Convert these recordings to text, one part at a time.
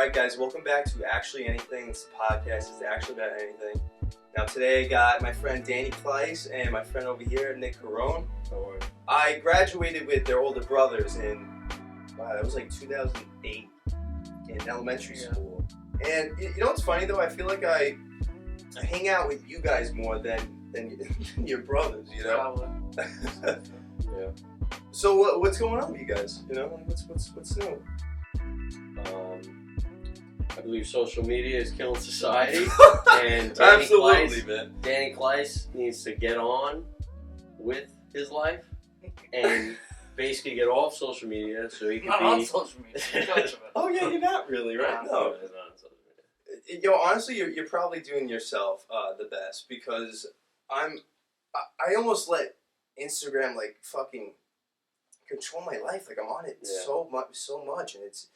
Alright guys, welcome back to Actually Anything. This podcast is actually about anything. Now today I got my friend Danny Kleiss and my friend over here, Nick Carone. I graduated with their older brothers in, wow, that was like 2008 in elementary school. And you know what's funny though? I feel like I hang out with you guys more than your brothers, you know? Yeah. So what's going on with you guys? You know, what's new? I believe social media is killing society, and Danny Kleiss needs to get on with his life and basically get off social media so he can not be on social media. Oh yeah, you're not really, right? No. He's not on social media. Yo, honestly, you're probably doing yourself the best because I almost let Instagram like fucking control my life. Like I'm on it so much, and it's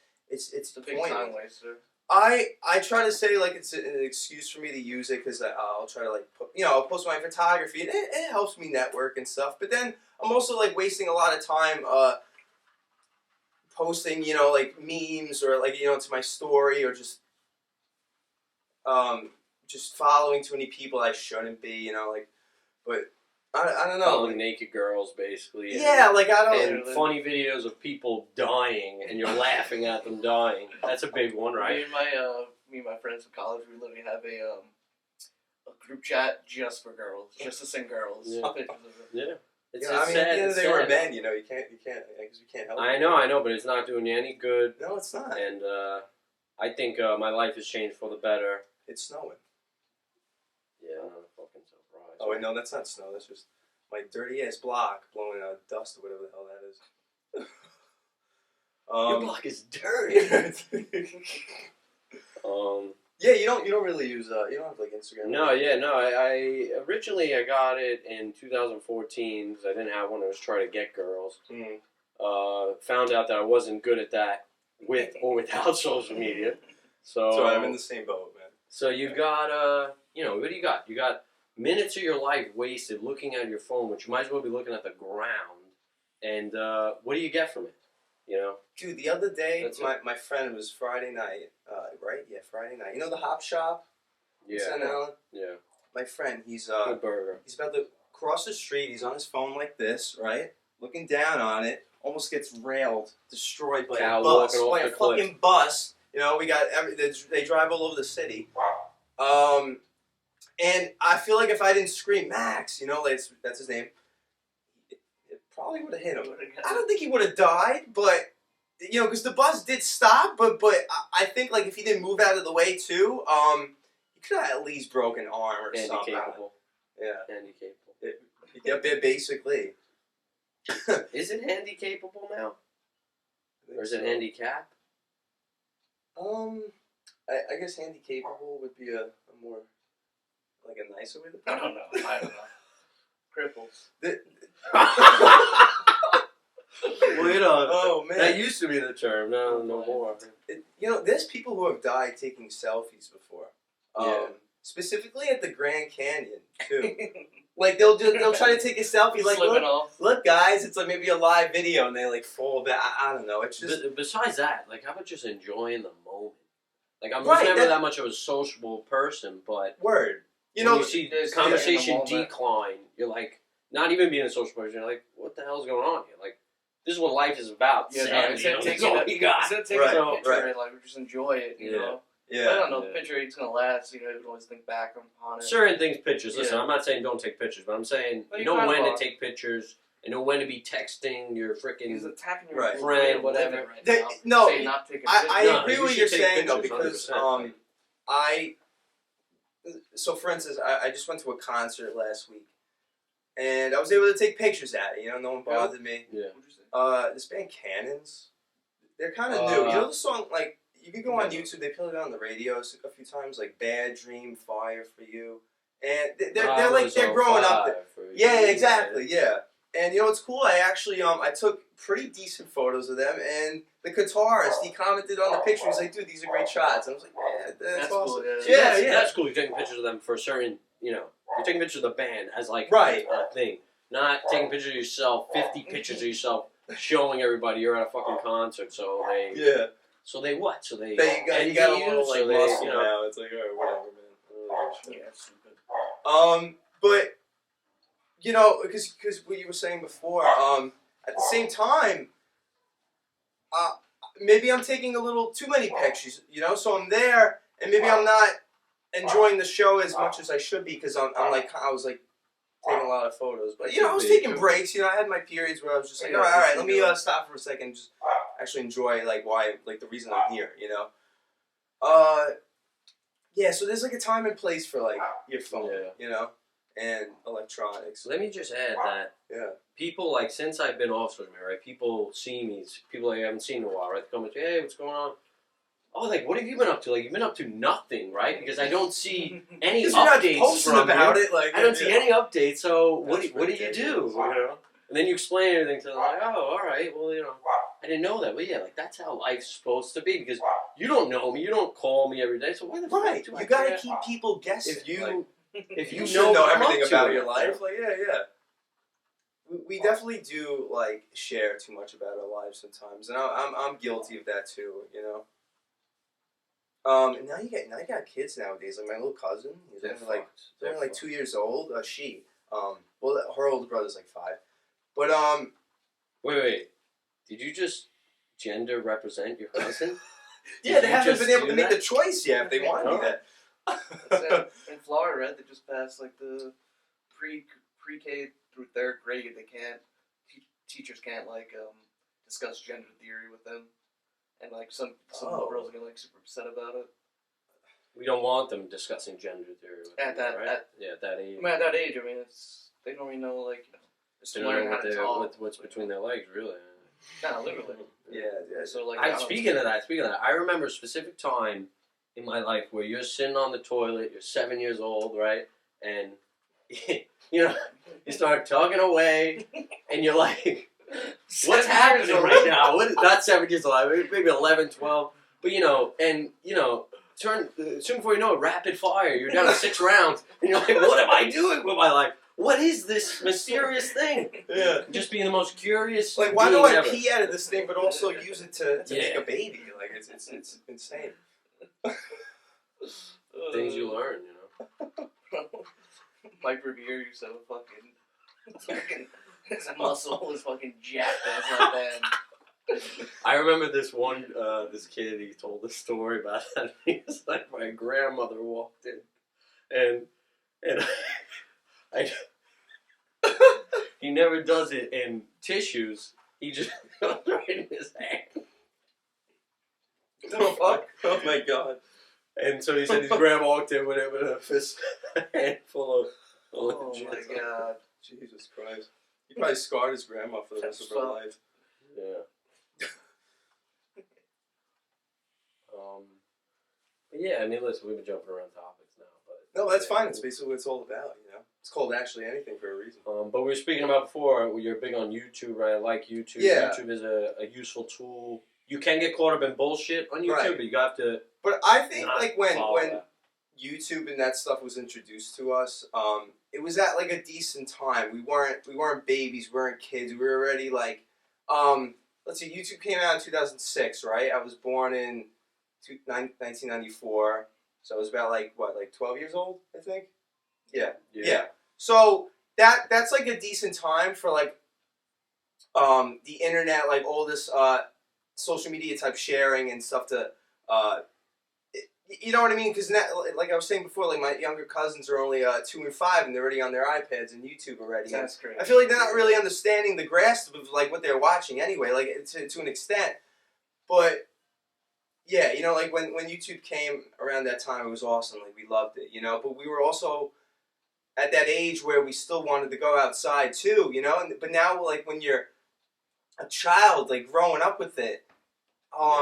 a big time waster. I try to say like it's an excuse for me to use it because I'll try to like I'll post my photography and it helps me network and stuff. But then I'm also like wasting a lot of time posting like memes or like to my story or just following too many people I shouldn't be but I don't know. Following naked girls, basically. Yeah, like I don't. And funny videos of people dying, and you're laughing at them dying. That's a big one, right? Me and my friends from college, we literally have a group chat just for girls, just to sing girls. Yeah. Yeah. It's I mean, sad. at the end of the day, sad. we're men. You can't, because we can't help. I know, but it's not doing you any good. No, it's not. And I think my life has changed for the better. It's snowing. Yeah, I'm not fucking surprised. Oh wait, no, that's not snow. That's just my dirty ass block blowing out dust or whatever the hell that is. Your block is dirty. Yeah, you don't really use you don't have like Instagram. No. I originally I got it in 2014 because I didn't have one. I was trying to get girls. Mm-hmm. Found out that I wasn't good at that with or without social media. So I'm in the same boat, man. So you got what do you got? You got minutes of your life wasted looking at your phone, which you might as well be looking at the ground. And what do you get from it? Dude, the other day, my friend, it was Friday night, right? Yeah, Friday night. You know the Hop Shop? Yeah. St. Allen? Yeah. My friend, he's Good burger. he's about to cross the street. He's on his phone like this, right? Looking down on it. Almost gets railed, destroyed by a bus. By a fucking bus. We got they drive all over the city. And I feel like if I didn't scream Max, that's his name, it probably would have hit him. I don't think he would have died, but because the bus did stop, but I think like if he didn't move out of the way too, he could have at least broken an arm or something. Handicapable. Yeah. Handicapable. Yeah, basically. Is it handicapable now? Or is it so. handicap? I guess handicapable would be a more like a nicer way to put it. I don't know. Cripples. Wait on. Oh man, that used to be the term. No more. There's people who have died taking selfies before. Specifically at the Grand Canyon too. Like they'll try to take a selfie. Like look, guys, it's like maybe a live video, and they like fold back. I don't know. It's just. Besides that, like how about just enjoying the moment? Like I'm never that much of a sociable person, but word. When you see conversation decline, you're like not even being a social person. You're like, what the hell's going on here? Like. This is what life is about. Yeah, that's all you got. Take a picture and like just enjoy it. You know. Yeah. I don't know. The picture it's gonna last. You can always think back on it. Certain things, pictures. Listen, I'm not saying don't take pictures, but I'm saying know when to take pictures and know when to be texting your freaking He's attacking your friend, whatever. Not taking I agree with what you're saying though, pictures, because so for instance, I just went to a concert last week, and I was able to take pictures at it. No one bothered me. Yeah. This band Cannons, they're kind of new. The song, like, you can go on YouTube, they played it on the radio a few times, like Bad Dream, Fire for You. And they're growing up. Yeah, exactly, yeah. And what's cool, I actually, I took pretty decent photos of them, and the guitarist, he commented on the picture, he's like, dude, these are great shots. And I was like, yeah, that's awesome. Cool, yeah. That's cool, you're taking pictures of them for a certain, you're taking pictures of the band as like a thing. Not taking pictures of yourself, 50 pictures of yourself, showing everybody you're at a fucking concert, so they So they what? So they you got a little like so they, muscle you know, now. It's like, alright, whatever, man. Yeah, it's stupid. But you know, because what you were saying before, at the same time, maybe I'm taking a little too many pictures, you know. So I'm there, and maybe I'm not enjoying the show as much as I should be because I was like taking a lot of photos. But you know, I was taking breaks. You know, I had my periods where I was just like, all right, let me stop for a second, and just actually enjoy the reason I'm here. You know. Yeah. So there's like a time and place for like your phone, you know, and electronics. Let me just add that. Yeah. People, like, since I've been off social media, right, people see me, people I haven't seen in a while, right, they come and say, hey, what's going on? Oh, like, what have you been up to? Like, you've been up to nothing, right? Because I don't see any updates from about you. it. Like, I don't see any updates, so what do you do? ridiculous. You know? And then you explain everything to them, like, oh, all right, well, you know, I didn't know that. Well, yeah, like, that's how life's supposed to be, because you don't know me, you don't call me every day, so why the fuck do I you gotta care? keep people guessing. If you should know I'm everything up to about it, your life, you know? like, yeah. We definitely do like share too much about our lives sometimes, and I'm guilty of that too, you know. And now you got kids nowadays. Like my little cousin, he's only like 2 years old. Well, her older brother's like 5, but Wait. Did you just gender represent your cousin? Yeah, they haven't been able to make the choice yet if they want to do that. In Florida, right, they just passed like the pre-K through 3rd grade. They can't teachers can't like discuss gender theory with them, and like some girls are getting like super upset about it. We don't want them discussing gender theory with At that age. at that age. I mean, at that age, I mean, they don't even know like just learning how to talk. What's between their legs, really. Nah, literally. Yeah. So like, speaking of that, I remember a specific time in my life where you're sitting on the toilet, you're 7 years old, right, and you know you start tugging away, and you're like, what's happening right now? Not 7 years old, maybe 11, 12, but soon before you know it, rapid fire, you're down to 6 rounds, and you're like, what am I doing with my life? What is this mysterious thing? Yeah. Just being the most curious. Like, why do I pee out of this thing, but also use it to make a baby? Like, it's insane. Things you learn, you know. Mike Revere used to have a fucking his muscle was fucking jacked as like that. I remember this one, this kid, he told a story about that. He was like, my grandmother walked in, and I he never does it in tissues. He just goes right in his hand. The fuck? Oh my god. And so he said his grandma walked in with a fist handful of oh my god. Jesus Christ. He probably scarred his grandma for the rest of her life. Yeah. But yeah, I mean, listen, we've been jumping around topics now, but no, that's fine. It's basically what it's all about, you know. It's called Actually Anything for a reason. But we were speaking about before. You're big on YouTube, right? I like YouTube. Yeah. YouTube is a useful tool. You can get caught up in bullshit on YouTube, but you have to. But I think like when that. YouTube and that stuff was introduced to us, it was at like a decent time. We weren't babies, we weren't kids. We were already like, let's see, YouTube came out in 2006, right? I was born in 1994, so I was about like 12 years old, I think. Yeah. So that's like a decent time for like the internet, like all this social media type sharing and stuff to you know what I mean? Because like I was saying before, like my younger cousins are only 2 and 5, and they're already on their iPads and YouTube already. That's great. I feel like they're not really understanding the grasp of like what they're watching anyway, like to an extent. But yeah, you know, like when YouTube came around that time, it was awesome. Like we loved it, you know. But we were also at that age where we still wanted to go outside too, you know. But now, like when you're a child, like growing up with it.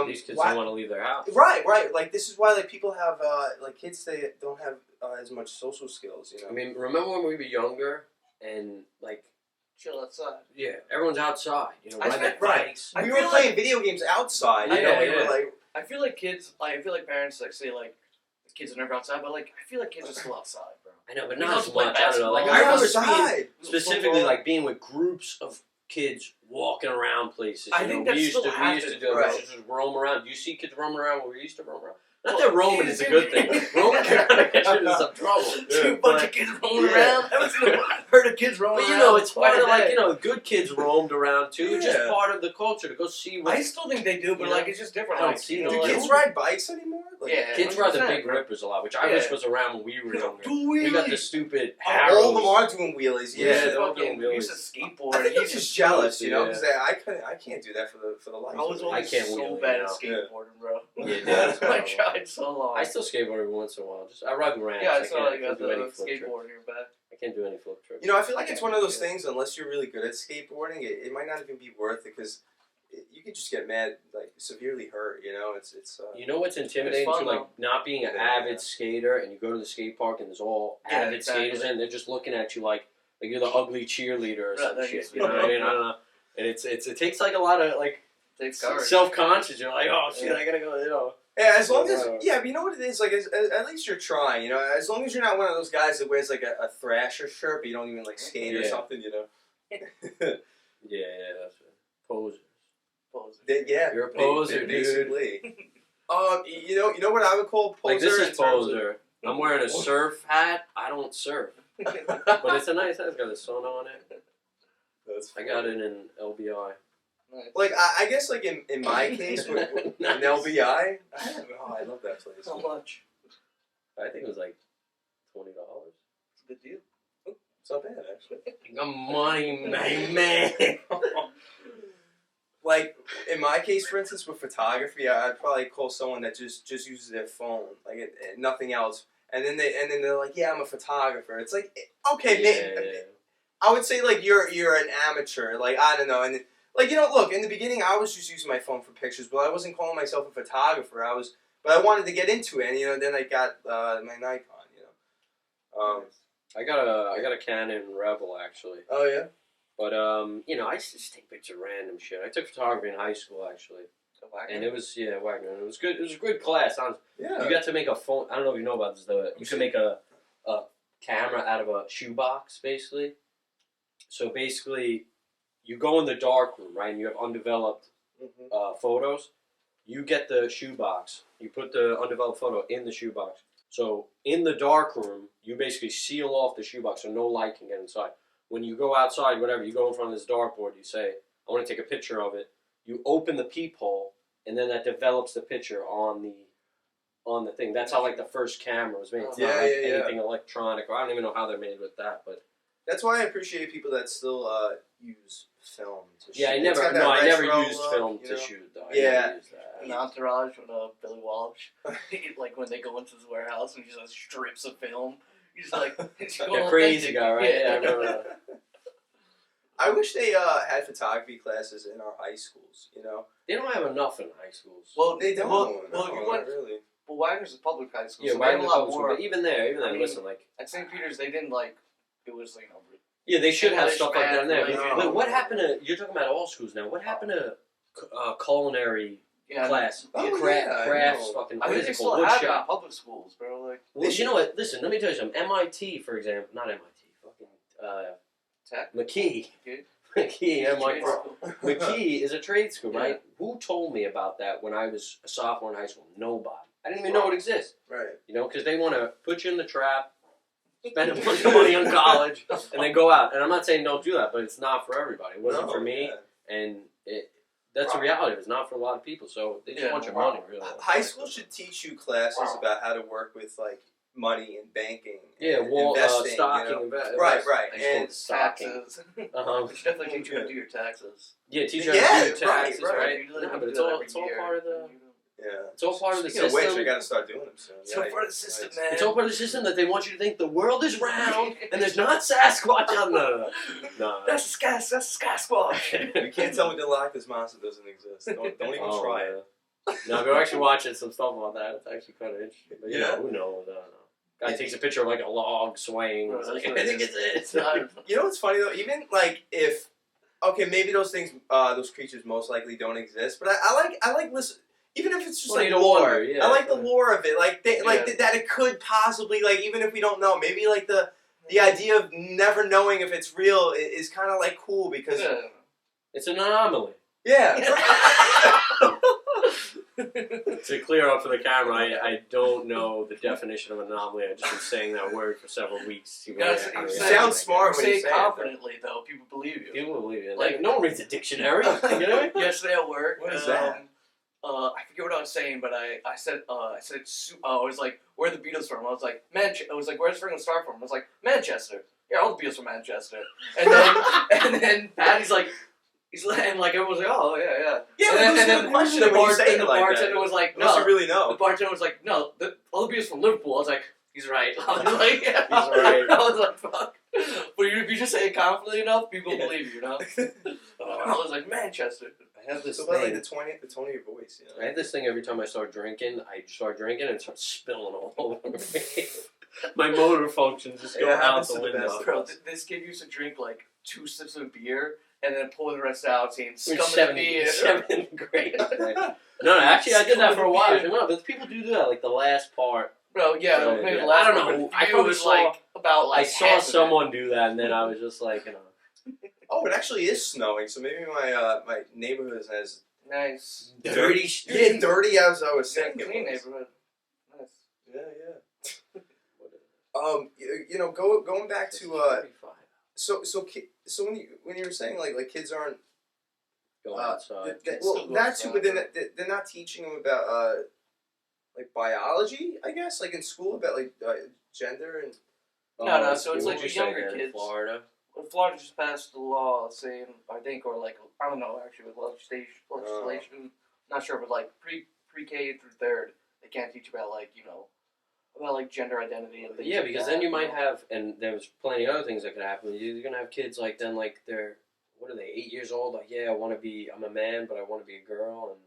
These kids don't want to leave their house. Right. Like this is why like people have like kids they don't have as much social skills. You know. I mean, remember when we were younger and like chill outside. Yeah, everyone's outside. You know, riding their right. bikes. We were playing video games outside. You know, we were like. I feel like kids. I feel like parents like say like the kids are never outside, but like I feel like kids are still outside, bro. I know, but not as much. I don't know. Like I remember specifically like being with groups of kids walking around places. I think that we used still to happens, do it. right. We used to just roam around. Do you see kids roaming around where we used to roam around? Not that roaming is a good thing. Roaming can kind of get you into some trouble. A bunch of kids roaming around. I haven't heard of kids roaming around. But it's part of good kids roamed around too. It's just part of the culture to go see what. I still think they do, but it's just different. I don't see Do kids ride bikes anymore? Kids ride the big rippers a lot, which I wish was around when we were younger. We got the stupid arrows. All of them are doing wheelies. Yeah, they're all doing We wheelies. used to skateboard. I think I'm just jealous, because Yeah. I can't do that for the life. I was of me. always can't so wheel, bad you at know. skateboarding, bro. Yeah, I tried so long. I still skateboard every once in a while. I ride ramps. I saw you can't got do the any flip trips. skateboard in your back. I can't do any flip trips. I feel like it's one of those things. Unless you're really good at skateboarding, it might not even be worth it because you could just get mad, severely hurt. It's. You know what's intimidating It's fun, to not being an avid skater, and you go to the skate park and there's all avid skaters in. They're just looking at you like you're the ugly cheerleader or some shit. You know what I mean? I don't know. And it takes a lot of self-conscious. You're like, oh shit, I gotta go. Yeah, as long as but you know what it is. At least you're trying. As long as you're not one of those guys that wears a Thrasher shirt, but you don't even skate or something. Yeah, that's right. Posers. You're a poser, dude. Basically. You know what I would call poser. Like this is poser. I'm wearing a surf hat. I don't surf, but it's a nice hat. It's got a sun on it. I got it in LBI. Nice. I guess in my case with in LBI, I love that place. How much? I think it was $20. It's a good deal. It's not bad actually. Money, man. In my case, for instance, with photography, I'd probably call someone that just uses their phone, nothing else. And then they're like, yeah, I'm a photographer. It's okay, I would say you're an amateur. I don't know. And look, in the beginning, I was just using my phone for pictures, but I wasn't calling myself a photographer. But I wanted to get into it, and then I got my Nikon. I got a Canon Rebel actually. Oh yeah. But I just take pictures of random shit. I took photography in high school actually, and it was Wagner. And it was good. It was a good class. Yeah. You got to make a phone. I don't know if you know about this. You can make a camera out of a shoebox basically. So basically, you go in the dark room, right, and you have undeveloped photos. You get the shoebox. You put the undeveloped photo in the shoebox. So in the dark room, you basically seal off the shoebox so no light can get inside. When you go outside, whatever, you go in front of this dartboard, you say, I want to take a picture of it. You open the peephole, and then that develops the picture on the thing. That's how the first camera was made. It's not anything electronic. Or I don't even know how they're made with that, but that's why I appreciate people that still use film to shoot. I never used film to shoot though. I never used that. An Entourage with Billy Walsh, when they go into his warehouse and he just strips of film. He's the crazy guy, right? Yeah, I remember that. I wish they had photography classes in our high schools. They don't have enough in high schools. Well, they don't. You went really. Well, Wagner's a public high school. Yeah, so Wagner's they have a lot public more. school, but even there, listen, at St. Peter's, they didn't it was Yeah, they should have stuff like that in there. No. But what happened to? You're talking about all schools now. What happened to culinary class? Crafts, fucking I think they physical still wood have it in shop. public schools, bro. Well, you know what? Listen, let me tell you something. MIT, for example, not MIT, Tech? McKee. McKee, MIT. McKee is a trade school, right? Who told me about that when I was a sophomore in high school? Nobody. I didn't even know it exists. Right. Because they want to put you in the trap, spend a bunch of money on college, and then go out. And I'm not saying don't do that, but it's not for everybody. It wasn't for me, and that's a reality. It's not for a lot of people, so they just want your money, really. High school should teach you classes about how to work with, money and banking. Yeah, investing, stocking. Right. And Taxes. They should definitely teach you how to do your taxes. Yeah, teach you how to do your taxes, right. right? Yeah, but it's all part of the... Yeah. It's all part of the Speaking system. of which, I got to start doing them soon. It's all part of the system, man. It's all part of the system that they want you to think the world is round and there's not Sasquatch. No. That's a Sasquatch. You can't tell me the Loch Ness Monster doesn't exist. Don't even try it. No, we're actually watching some stuff on that. It's actually kind of interesting. But who knows? I don't know. Guy takes a picture of a log swaying. Bro, I think it's not. You know what's funny though? Even if maybe those things, those creatures most likely don't exist. But I like listen. Even if it's just lore, I like the lore of it. That it could possibly even if we don't know, maybe the idea of never knowing if it's real is kind of cool because It's an anomaly. Yeah. To clear up for the camera, I don't know the definition of anomaly. I've just been saying that word for several weeks. You sound smart when you say it confidently, though. People believe you. People believe you. Like, no one reads a dictionary. You know? Yesterday at work, what is that? I forget what I was saying, but I said I was like, where are the Beatles from? I was like, I was like, where's Ringo Starr from? I was like, Manchester. Yeah, all the Beatles from Manchester. And then Patty's like, and like everyone was like, oh yeah. Yeah, and then the question when you say it like that. Bartender was like, no. Unless you really know. The bartender was like, no, all the Beatles from Liverpool. I was like, he's right. I was like, yeah. He's right. I was like, fuck. But if you just say it confidently enough, people believe you, know? I was like, Manchester. I have this so thing. like the tone of your voice, you know? I have this thing every time I start drinking and it starts spilling all over me. My motor functions just go out the window. Bro, this kid used to drink like 2 sips of beer and then pour the rest out, saying, scum seventh grade. No, actually, I did that for a while. No, but people do that, like the last part. Bro, yeah, So, maybe yeah. last I don't know. I was saw, like about like I saw someone do that, and then I was just like, you know. Oh, it actually is snowing, so maybe my neighborhood has nice. Dirty. Yeah, dirty as I was saying. Clean neighborhood. Nice. Yeah. You know, going back to so when you were saying like kids aren't going outside. well, that too, but then they're not teaching them about like biology, I guess, like in school about like gender and. No. So it's like the younger kids. Florida. Well, Florida just passed the law saying, I think, or like I don't know actually with legislation. Not sure, but like pre-K through 3rd, they can't teach about like about like gender identity and things. Yeah, like because that, then you might have, and there's plenty of other things that could happen. You're gonna have kids like then like they're what are they 8 years old? Like I'm a man, but I want to be a girl and.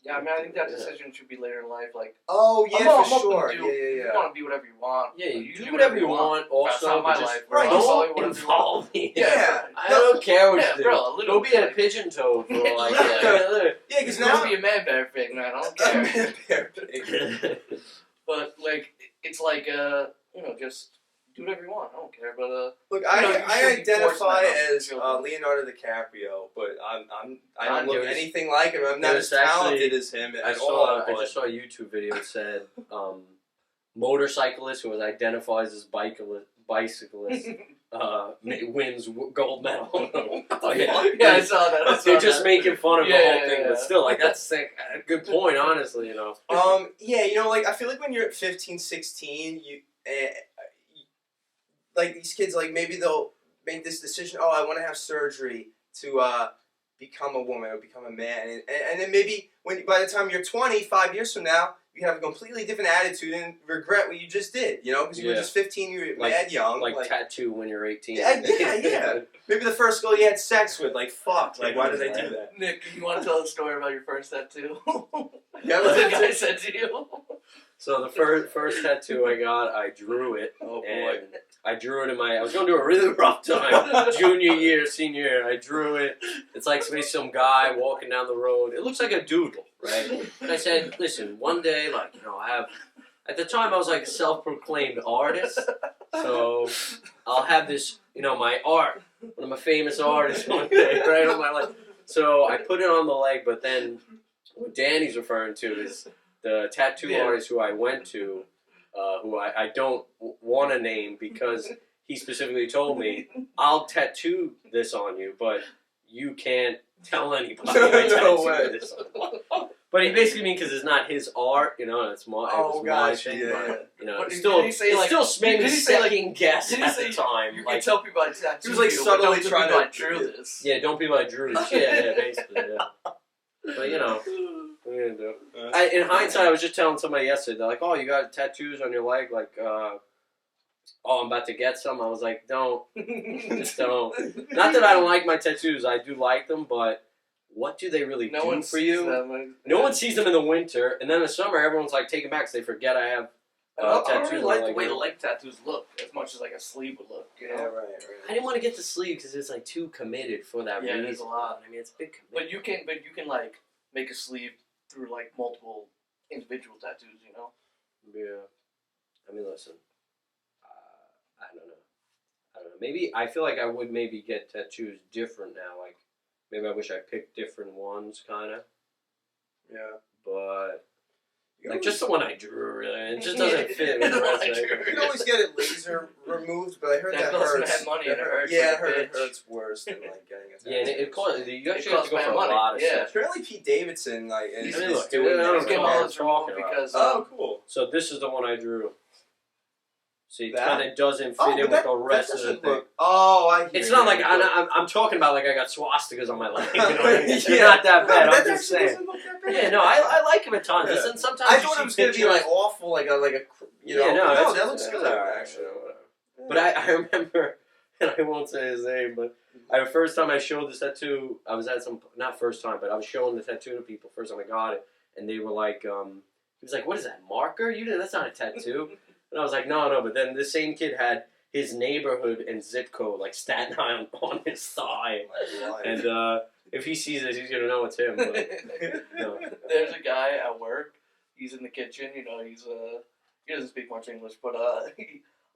Yeah, I mean, I think that decision should be later in life. Like, oh yeah, I'm for sure. Yeah. You want to be whatever you want. Yeah, you do whatever you want. Also, that's not my life. Right, don't involve me. Yeah, I don't care what you do. Bro, go be a pigeon toad for like. Yeah, because now be a man bear pig, man. I don't care. Man bear pig. But like, it's like just. Do whatever you want. I don't care, but look, I identify as Leonardo DiCaprio, but I don't look anything like him. I'm not as talented as him at all. I just saw a YouTube video that said motorcyclist who identifies as bicyclist wins gold medal. I saw that. They're just making fun of the whole thing, but still, like that's a good point, honestly. Yeah, like I feel like when you're 15, 16, you. Like these kids, like maybe they'll make this decision. Oh, I want to have surgery to become a woman or become a man, and then maybe by the time you're 20, 5 years from now, you have a completely different attitude and regret what you just did. Because you were just 15, you were mad young. Like tattoo when you're 18. Yeah. Maybe the first girl you had sex with, like fuck. Like why did they do that? Nick, you want to tell the story about your first tattoo? Yeah, what the guy said to you? So the first tattoo I got, I drew it. Oh boy. I drew it I was going to do a really rough time. Junior year, senior year. I drew it. It's like some guy walking down the road. It looks like a doodle, right? And I said, listen, one day, at the time I was like a self-proclaimed artist. So I'll have this, my art, one of my famous artists one day, right on my leg. So I put it on the leg, but then what Danny's referring to is the tattoo artist who I went to, who I don't want to name because he specifically told me, I'll tattoo this on you, but you can't tell anybody I tattooed this on you. But he basically means because it's not his art, it's my thing. Yeah. But, it still made me second guess at the time. You can tell people I tattooed he was like subtly trying to drew this. Yeah, don't people I drew this. Yeah, basically, yeah. But, what are you going to do? In hindsight, I was just telling somebody yesterday, they're like, oh, you got tattoos on your leg? Like, oh, I'm about to get some. I was like, don't. Just don't. Not that I don't like my tattoos. I do like them, but what do they really do for you? No one sees them in the winter, and then in the summer, everyone's like taken back because they forget I have tattoos. I don't really like the way the leg tattoos look as much as like a sleeve would look. Yeah, right. I didn't want to get the sleeve because it's like too committed for that reason. Yeah, there's a lot. I mean, it's a big commitment. But you can like make a sleeve through like multiple individual tattoos, Yeah. I mean, listen. I don't know. Maybe I feel like I would maybe get tattoos different now. Like Maybe I wish I picked different ones, kind of. Yeah. But You like always, just the one I drew, really, it just doesn't fit with the rest of you it. can always get it laser removed, but I heard that costs hurts. mad money and it hurts. Yeah, like a it bitch. hurts worse than like getting a tattoo. Yeah, and it costs. You actually It have to go costs for a money. lot of Yeah. sessions. Apparently Pete Davidson like is, I mean, is look, doing I don't that. He's getting know all what his I'm removed talking about. because Oh, cool. So this is the one I drew. See, it That? kind of doesn't fit Oh, in but with the rest of the doesn't thing. look. Oh, I hear It's you. not like Look. I'm talking about like I got swastikas on my leg. You know what I mean? Yeah. They're not that bad. No, I'm that just actually saying. doesn't look that bad. Yeah, no, I like him at times. Yeah. And sometimes I you thought see it was gonna be pictures- like awful, like a you know. Yeah, no, that it's- looks good actually. But I remember, and I won't say his name, but the first time I showed this tattoo, I was at not first time, but I was showing the tattoo to people first time I got it, and they were like, he was like, what is that, marker? That's not a tattoo. And I was like, no, but then the same kid had his neighborhood and zip code, like Staten Island, on his thigh. And if he sees this, he's going to know it's him. But, no. There's a guy at work. He's in the kitchen. You know, he doesn't speak much English, but I'm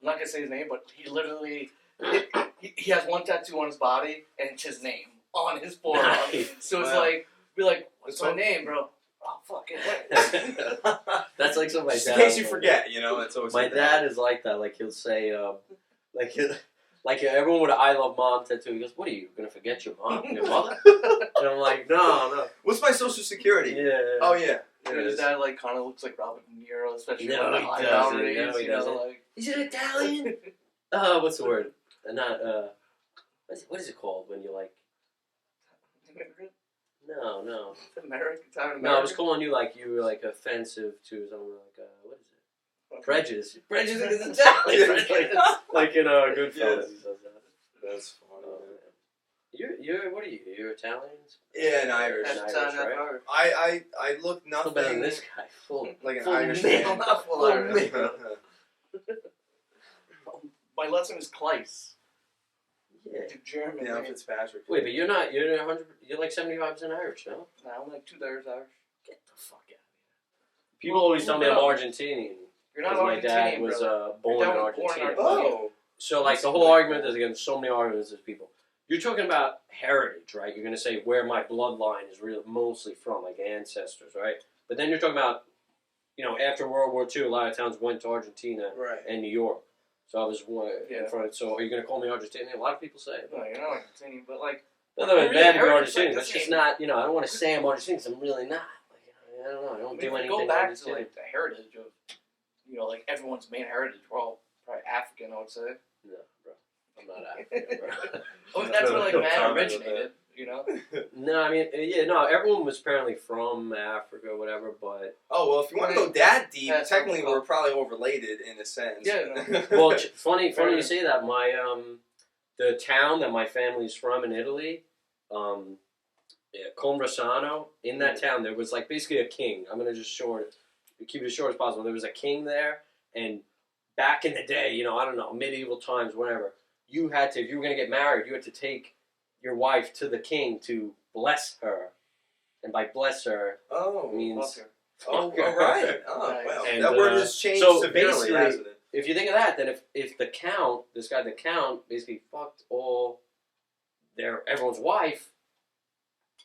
not gonna say his name. But he literally he has one tattoo on his body, and it's his name on his forearm. Nice. So it's Wow. like, be like, what's It's my all- name, bro? Oh, fucking wait. That's like something my Just dad. in case you forget, you know, it's always My like dad is like that. Like he'll say, like everyone with an "I love mom" tattoo. He goes, "What are you gonna forget your mom, your mother?" And I'm like, no. What's my social security? Yeah. Oh yeah. There it His is. dad like kind of looks like Robert De Niro, especially No, when he the doesn't. eyebrow No, raised. he You know, doesn't. like Is it Italian? What's the word? Not what is it called when you like? immigrant, No. American, Italian No, I was American. calling you like you were like offensive to something like what is it? Prejudice. Prejudice is Italian. Like in Goodfellas, Yeah. he says that. That's funny. Oh, You're what are you? You're Italian? Yeah, an Irish. Irish, That's right? Irish. I look Still nothing better than this guy. Full like an full Irish male. man. Not full Full Irish. male. My last name is Kleiss. Yeah. It's German. Yeah, man. Fitzpatrick. Wait, but you're not. You're 100. You're like 75% Irish, no? Nah, I'm like 2/3 Irish. Get the fuck out of here. People always tell me I'm Argentinian. You're not Because my Argentinian, dad was brother. born in Your dad was born in Argentina. Argentina. Oh. So like the whole argument, there's again so many arguments with people. You're talking about heritage, right? You're going to say where my bloodline is really mostly from, like ancestors, right? But then you're talking about, after World War II, a lot of towns went to Argentina Right. and New York. So I was Yeah. in front. So are you going to call me Argentinian? A lot of people say it. No, you're not Argentinian, but like. No, it's Really, bad to be heritage, like, Argentinian. That's the just same- not. I don't want to say I'm Argentinian because I'm really not. Like, I don't know. I don't If do you anything go back to Argentinian. like the heritage of, like everyone's main heritage, we're all probably African, I would say. No, bro. I'm not African, bro. I mean, that's where like No man comment on originated, you know. No, I mean, no, everyone was apparently from Africa or whatever, but... Oh well, if you want to go that deep, Yeah, technically so- we're probably all related in a sense. Yeah, no. Well, funny you say that. My, the town that my family's from in Italy, Conversano, in that town, there was like basically a king. I'm going to just keep it as short as possible. There was a king there, and back in the day, I don't know, medieval times, whatever, if you were going to get married, you had to take your wife to the king to bless her. And by bless her, Oh, means... Fuck her. oh, fuck her. all right. Oh, Nice. well, And, that word has changed so severely, basically- hasn't it? If you think of that, then if the count, this guy, the count, basically fucked everyone's wife,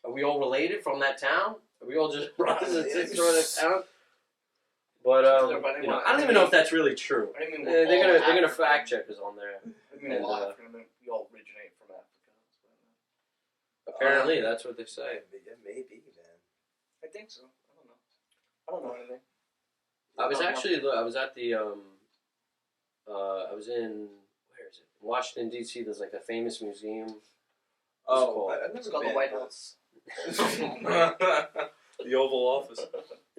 are we all related from that town? Are we all just brothers and sisters from that town? But I don't even know if that's really true. I didn't mean They're we're all gonna African. fact check us on there. I mean, and, all African. I mean, we all originate from Africa. Apparently, that's what they say. Yeah, maybe, man. I think so. I don't know anything. I was at the I was in, where is it? Washington D.C. There's like a famous museum. Oh, called? I've never It's called been. the White House. The Oval Office.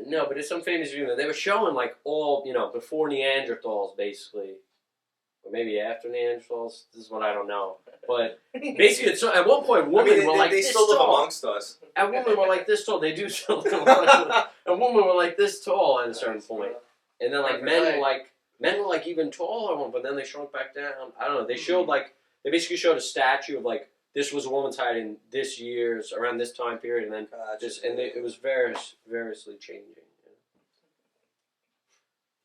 No, but it's some famous museum. They were showing like all, before Neanderthals, basically, or maybe after Neanderthals. This is what I don't know. But basically, it's, at one point, women were like they this still live tall. amongst us. And women were like this tall. They do still live amongst us. And women were like this tall at a certain point. And then like men were like even taller, but then they shrunk back down. I don't know. They showed they basically showed a statue of like this was a woman's height in this year's around this time period, and then it was variously changing.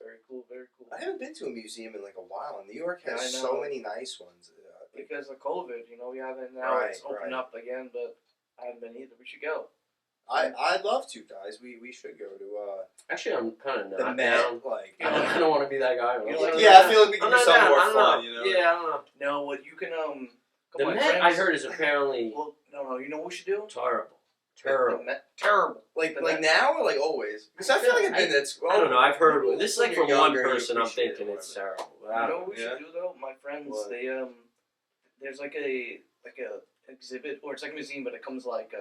Very cool, very cool. I haven't been to a museum in like a while. And New York Yeah, has I so know. many nice ones. Because of COVID, we haven't now. Right, It's opened right. up again, but I haven't been either. We should go. I'd love to, guys. We should go to Actually, I'm kind of the not Met. down. Like, I don't want to be that guy. You know, yeah, I feel like we can I'm do not something down. more I don't fun. know. You know? Yeah, I don't know. No, what you can The my Met, friends. I heard, is apparently Well, no. You know what we should do? terrible. The Terrible. Met, terrible. Like The like Met. now or like always? Because I feel like I've been at school. I don't know. I've heard Maybe this is when like you're from one younger, you person. I'm appreciate it thinking more, it's but- terrible. But You I know don't what we Yeah. should do though? My friends, What? they there's like a exhibit, or it's like a museum, but it comes like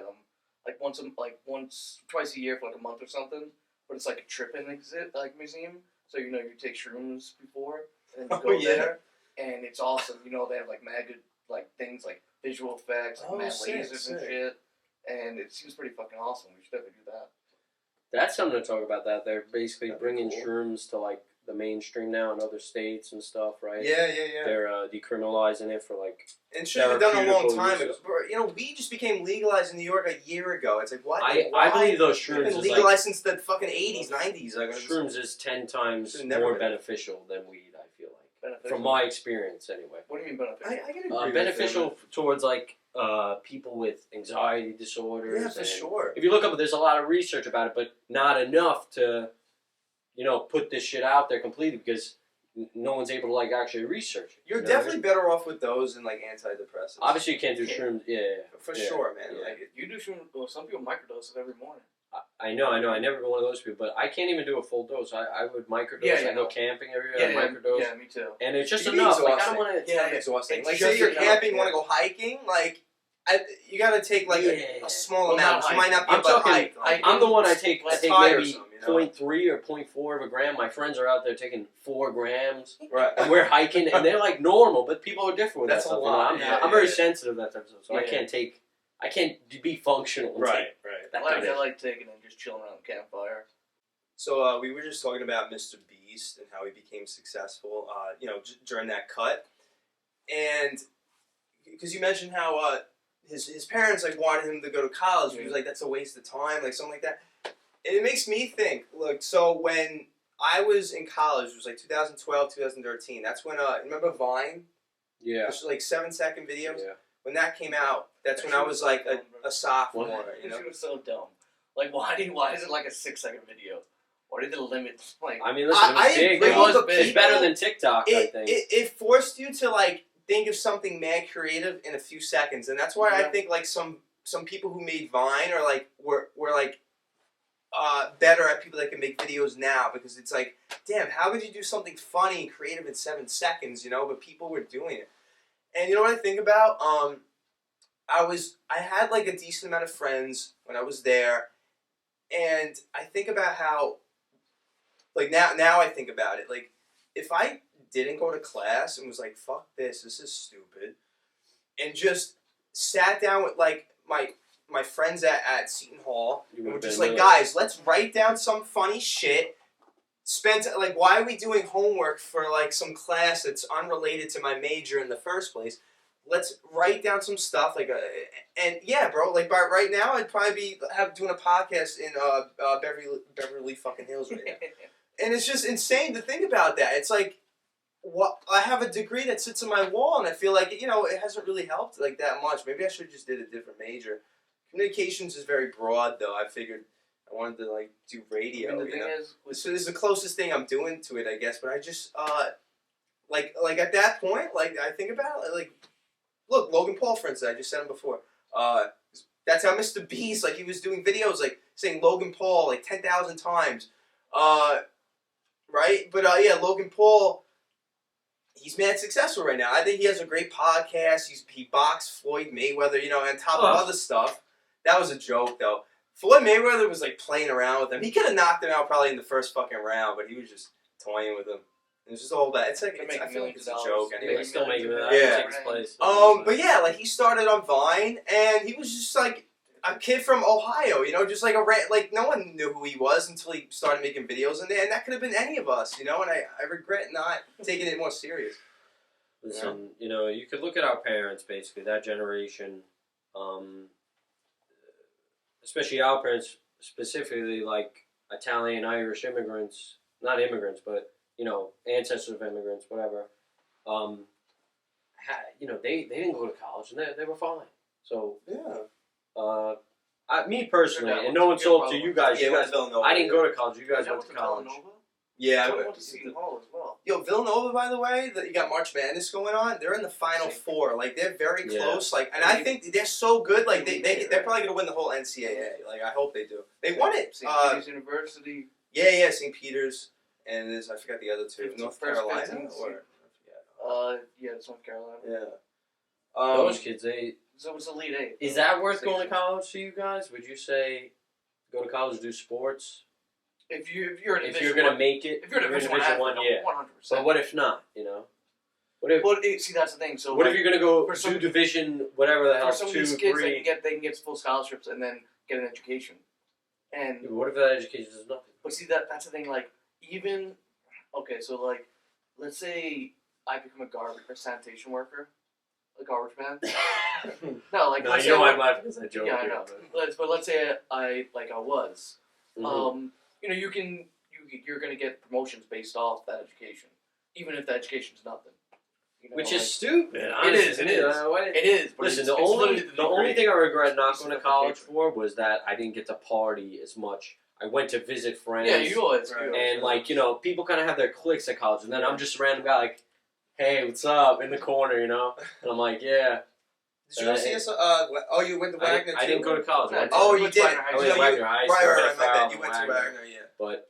twice a year for like a month or something. But it's like a tripping exhibit, like museum. So you take shrooms before and you Oh, go yeah. there, and it's awesome. They have like mad good like things like visual effects, like Oh, mad sick, lasers and sick. shit, and it seems pretty fucking awesome. We should definitely do that. That's something to talk about. That they're basically That'd be bringing cool. shrooms to like the mainstream now in other states and stuff, right? Yeah. They're decriminalizing it for like. And should have done a long Therapeutical time ago. uses. Bro, weed just became legalized in New York a year ago. It's like what? I believe those It's shrooms been is legalized like since the fucking 80s, 90s. Like, shrooms is 10 times Should've never more been. beneficial than weed. I feel like, Beneficial. from my experience, anyway. What do you mean beneficial? I can agree with Beneficial towards like people with anxiety disorders. that. Yeah, for and sure. If you look up, there's a lot of research about it, but not enough to, put this shit out there completely because no one's able to like actually research it. You're you know what I definitely mean? better off with those than like antidepressants. Obviously you can't do Yeah. shrooms. Yeah, For yeah, sure, man. yeah. Like, You do shrooms. Well, some people microdose it every morning. I know. I never been one of those people, but I can't even do a full dose. I would microdose. Yeah, I go no. camping every Yeah, year. I microdose. yeah, me too. And it's just It can be enough. Like, I don't exhausting. want to. Yeah, exhausting. it's Like, just say you're enough, camping, yeah. want to go hiking, like, you gotta take like a small Well, amount. not You might not be I'm able to talking- hike. I- I'm the one I take That's maybe tiresome, 0.3 or 0.4 of a gram. My friends are out there taking 4 grams. Right. And we're hiking, and they're like normal, but people are different with That's that a stuff. lot, I'm, yeah, I'm very yeah. sensitive to that type of stuff, so I Yeah. can't be functional. And Right. take that I kind of like taking and just chilling around the campfire. So we were just talking about Mr. Beast and how he became successful, during that cut, and because you mentioned how his parents like wanted him to go to college. He was like, that's a waste of time, like something like that. And it makes me think. Look, so when I was in college, it was like 2012, 2013. That's when remember Vine? Yeah. Which was like 7-second videos. Yeah. When that came out, that's when I was like a sophomore. You know. It was so dumb. Like, why is it like a 6-second video? Why did the limit like? I mean, listen, it was I big. agree It was with big. It's people. better than TikTok, I think. It forced you to like think of something mad creative in a few seconds, and that's why I think like some people who made Vine are like were like better at people that can make videos now, because it's like, damn, how could you do something funny and creative in 7 seconds, but people were doing it. And you know what I think about? I had like a decent amount of friends when I was there, and I think about how, like now I think about it, like if I didn't go to class and was like, fuck this is stupid, and just sat down with like my friends at Seton Hall, and we're just like, guys, let's write down some funny shit. Why are we doing homework for like some class that's unrelated to my major in the first place? Let's write down some stuff and yeah, bro. Like by right now, I'd probably be doing a podcast in Beverly fucking Hills right now. And it's just insane to think about that. It's like, what I have a degree that sits on my wall, and I feel like it hasn't really helped like that much. Maybe I should have just did a different major. Communications is very broad, though. I figured I wanted to like do radio. The thing is, so this is the closest thing I'm doing to it, I guess. But I just like at that point, like I think about it, like, look, Logan Paul, for instance. I just said him before. That's how Mr. Beast, like, he was doing videos like saying Logan Paul like 10,000 times, right? But yeah, Logan Paul, he's mad successful right now. I think he has a great podcast. He boxed Floyd Mayweather, on top of other stuff. That was a joke, though. Floyd Mayweather was like playing around with him. He could have knocked him out probably in the first fucking round, but he was just toying with him. It was just all that. It's like I feel like it's a joke anyway. He's still making that. Yeah. Take his place. But yeah, like he started on Vine, and he was just like a kid from Ohio, just like no one knew who he was until he started making videos, and that could have been any of us, and I regret not taking it more serious. Listen, you could look at our parents, basically, that generation, especially our parents, specifically like Italian, Irish immigrants, not immigrants, but, ancestors of immigrants, whatever, they didn't go to college, and they were fine. So, Yeah. Me personally, and no one sold to you guys. Yeah, You guys, Villanova. I didn't go to college. You guys went to college. Yeah, I went to Seton Hall as well. Yo, Villanova, by the way, you got March Madness going on. They're in the Final Four. Like, they're very close. Like, and I think they're so good. Like, they're probably gonna win the whole NCAA. Like, I hope they do. They won it. St. Peter's University. Yeah, St. Peter's, and I forgot the other two. North Carolina or yeah, it's North Carolina. Yeah. Those kids, So it's Elite Eight. Is that worth going to college to you guys? Would you say go to college, do sports? If you're gonna make it, if you're in Division One, yeah. 100%. But what if not? You know, what if? See, that's the thing. So what if you're gonna go do Division whatever the hell, for some of 2, these kids, 3? they can get full scholarships and then get an education. And What if that education is nothing? but see that's the thing. Like even so like let's say I become a sanitation worker, a garbage man. No, like no, you know I'm laughing because I joke. Yeah, I know. But let's say I was. Mm-hmm. You're gonna get promotions based off that education, even if the education's nothing. You know, Which is stupid. Honestly, It is. It is. But Listen, it's the only thing I regret not going to It's college different. for was that I didn't get to party as much. I went to visit friends. Yeah, you always. Right. And like people kind of have their cliques at college, and then I'm just a random guy like, hey, what's up, in the corner, and I'm like, yeah. Did you go see us? You went to Wagner too? I didn't go to college. No, Oh, you did. I went to Wagner High School. Right. You went to Wagner, yeah. But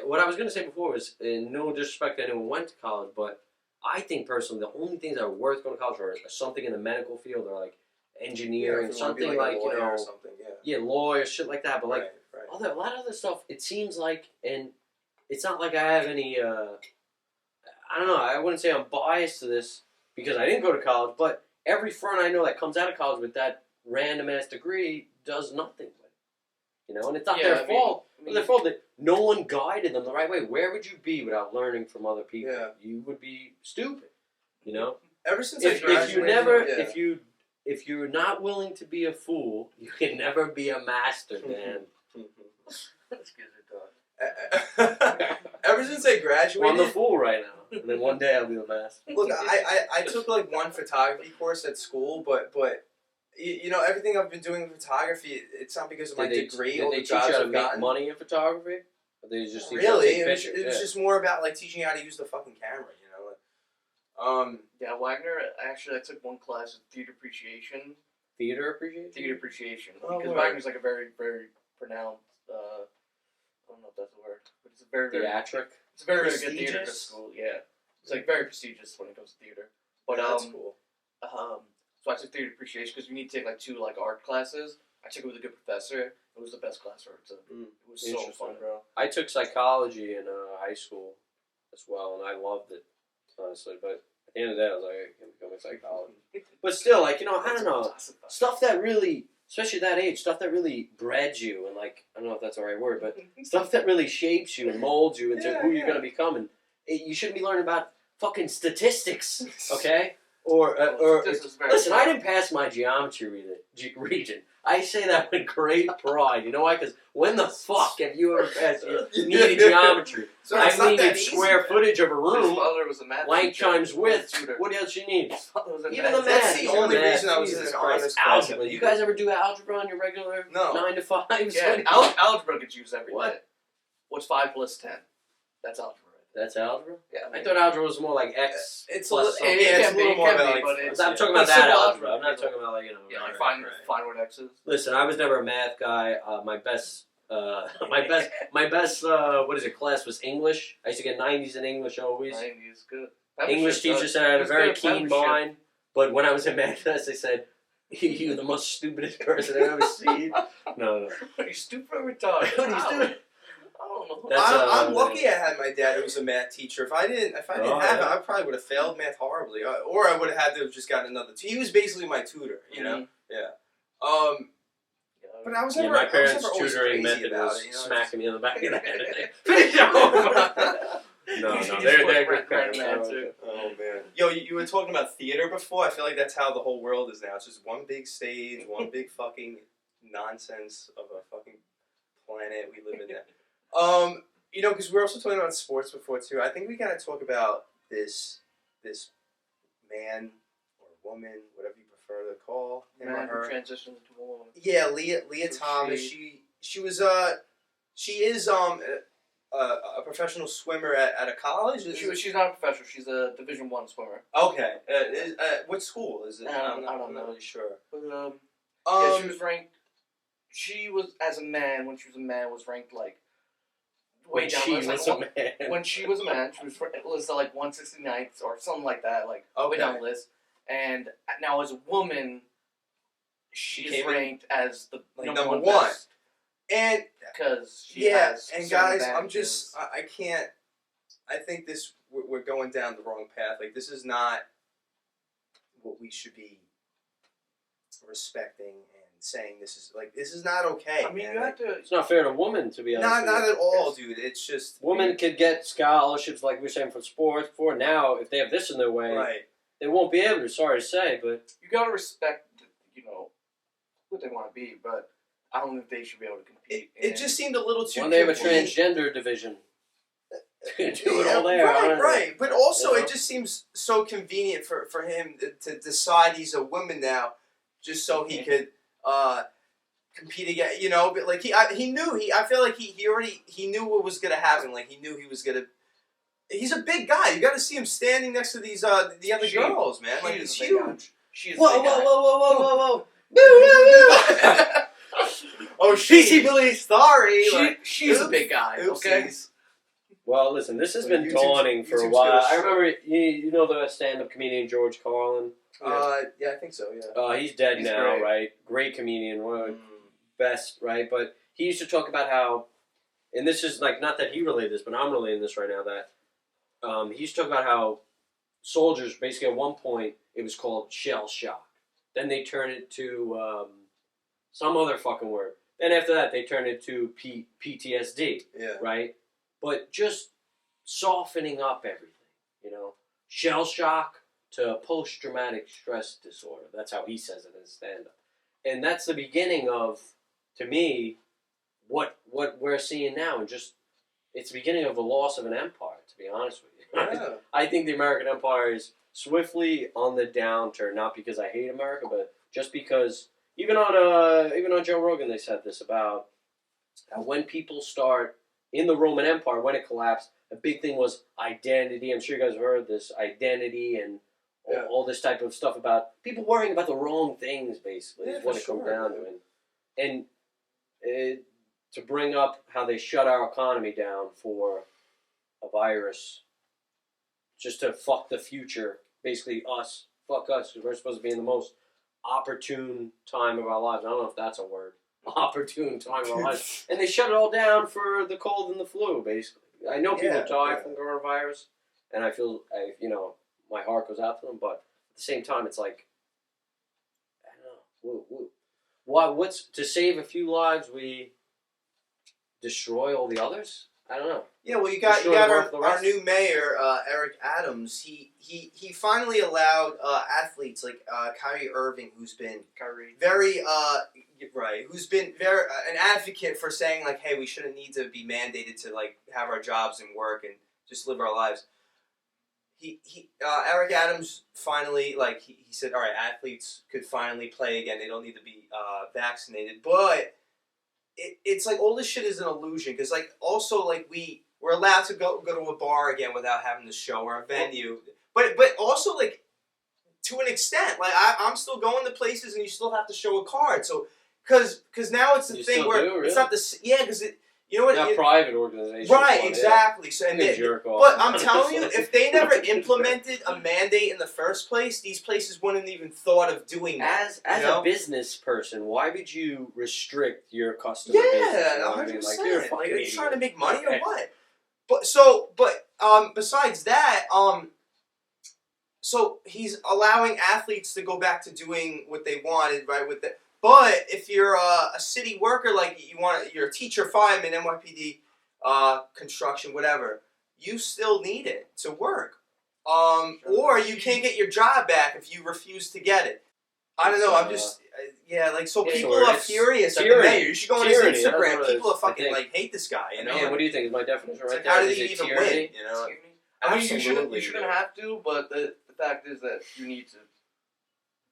what I was gonna say before was, in no disrespect to anyone who went to college, but I think personally the only things that are worth going to college are something in the medical field or like engineering, something like or something, lawyer, shit like that. But like right. a lot of other stuff, it seems like, and it's not like I have any. I don't know. I wouldn't say I'm biased to this because I didn't go to college, but every friend I know that comes out of college with that random ass degree does nothing with it. And it's not their fault. It's their fault that no one guided them the right way. Where would you be without learning from other people? Yeah. You would be stupid. Ever since If you're not willing to be a fool, you can never be a master, man. Let's get it done. Ever since I graduated, Well, I'm the fool right now, and then one day I'll be the master. Look, I took like one photography course at school, but everything I've been doing in photography, it's not because of my degree or the teach jobs you how to I've make gotten. money in photography? Or they just teach Really, you how to take it pictures? was just more about like teaching you how to use the fucking camera, Yeah, Wagner. Actually, I took one class of theater appreciation. Theater appreciation? Theater appreciation. Oh, Because word. Wagner's like a very, very pronounced. I don't know if that's a word, but it's a very, very. Theatric? It's a very, very good theater Prestigious? school. Yeah, it's like very prestigious when it comes to theater. But that's cool. So I took theater appreciation because you need to take like 2 like art classes. I took it with a good professor. It was the best class I ever took. It was so fun, bro. I took psychology in high school as well, and I loved it, honestly. But at the end of the day, I was like, I can't become a psychologist. But still, like, I don't know. Stuff that really, especially at that age, stuff that really bred you, and like, I don't know if that's the right word, but stuff that really shapes you and molds you into who you're going to become. And you shouldn't be learning about fucking statistics, okay? Or listen, I didn't pass my geometry region. I say that with great pride. You know why? Because when the fuck have you ever passed your needed geometry? So I needed square footage of a room. His father was a math Length teacher. times width. Tutor. What else you need? Even the That's the only math. reason I was in Jesus an Christ. honors class. Algebra. You guys ever do algebra on your regular No. 9 to 5s? Yeah, algebra gets used every day. What? What's 5 plus 10? That's algebra. That's algebra? Yeah. I thought algebra was more like X It's plus a little, it's a little more about like. I'm talking But about that civil algebra. algebra, I'm not talking about like, Yeah, like Right, find what X is. Listen, I was never a math guy. My best what is it, class was English. I used to get 90s in English always. 90s, good. English teacher said I had a very keen mind, but when I was in math class, they said, you're the most stupidest person I've ever seen. No. Are you stupid or retarded? What are you doing? I don't know. That's, I'm lucky I had my dad who was a math teacher. If I didn't have it, I probably would have failed math horribly, or I would have had to have just gotten another. He was basically my tutor, you know. Yeah. But I was never. my parents' always tutoring crazy method about was it, you know? smacking me in the back of the head. Finish your homework. No, they're good parents. Oh man, yo, you were talking about theater before. I feel like that's how the whole world is now. It's just one big stage, one big fucking nonsense of a fucking planet we live in now. Because we're also talking about sports before too. I think we gotta talk about this man or woman, whatever you for the call. Man who transitioned into a woman. Yeah, Leah So Thomas. She is a professional swimmer at a college. She's not a professional. She's a Division I swimmer. Okay. What school is it? I don't know. I'm not really sure. But yeah, she was ranked. She was when she was a man was ranked like way down. When she was a man, she was listed like 169th or something like that, like way down the list. And now as a woman, she's ranked as the number one. And because has and guys, I can't. I think we're going down the wrong path. Like, this is not what we should be respecting and saying. This is not okay. I mean, man. you have to. It's not fair to women, to be honest. Not at all, dude. It's just women could get scholarships, like we were saying, for sports. For now, if they have this in their way, right, they won't be able to. Sorry to say, but you gotta respect, what they want to be, but I don't think they should be able to compete. It just seemed a little too. When they have a transgender division, do it all there. Right. But also, it just seems so convenient for him to decide he's a woman now, just so he could compete again. But like he knew I feel like he knew what was gonna happen. Like, he knew he was gonna. He's a big guy. You got to see him standing next to the other girls, man. Like, he's huge. Whoa. Oh, she believes. Sorry. She's a big guy. Okay. Well, listen, this has been dawning for a while. I remember, you know the stand-up comedian George Carlin? Yeah, I think so, yeah. He's dead now, right? Great comedian, one of the best, right? But he used to talk about how, and this is like, not that he relayed this, but I'm relaying this right now, that he used to talk about how soldiers, basically at one point, it was called shell shock. Then they turned it to some other fucking word. Then after that, they turned it to PTSD, right? But just softening up everything, Shell shock to post-traumatic stress disorder. That's how he says it in stand-up. And that's the beginning of, to me, what we're seeing now. And just, it's the beginning of the loss of an empire, to be honest with you. Yeah. I think the American empire is swiftly on the downturn, not because I hate America, but just because, even on Joe Rogan, they said this about how when people start in the Roman Empire, when it collapsed, a big thing was identity. I'm sure you guys have heard this, identity and all this type of stuff about people worrying about the wrong things, basically, is what it comes down to. And to bring up how they shut our economy down for a virus, just to fuck the future, basically fuck us, because we're supposed to be in the most opportune time of our lives. I don't know if that's a word. Opportune time of our lives. And they shut it all down for the cold and the flu, basically. I know people die from coronavirus, and I feel, my heart goes out to them, but at the same time, it's like, I don't know. What's to save a few lives, we destroy all the others? I don't know. Yeah, well, you got our new mayor, Eric Adams. He finally allowed athletes like Kyrie Irving, who's been very who's been very an advocate for saying like, hey, we shouldn't need to be mandated to like have our jobs and work and just live our lives. Eric Adams finally he said, all right, athletes could finally play again. They don't need to be vaccinated, but it's like all this shit is an illusion because like also like we're allowed to go to a bar again without having to show or a venue, but also like to an extent like I'm still going to places and you still have to show a card. So because now it's the thing where it's not the because not private organizations, right? Exactly. So but I'm telling you, if they never implemented a mandate in the first place, these places wouldn't even thought of doing that. As a business person, why would you restrict your customer base? Yeah, 100%. Like, are you trying to make money or what? But besides that, so he's allowing athletes to go back to doing what they wanted, right? But if you're a city worker, like you're a teacher, fireman, NYPD, construction, whatever, you still need it to work. Or you can't get your job back if you refuse to get it. I don't know. I'm just people are furious at the mayor. You should go on his Instagram. People are fucking hate this guy. What do you think is my definition right there? How did he even win? I mean, you shouldn't have to, but the fact is that you need to.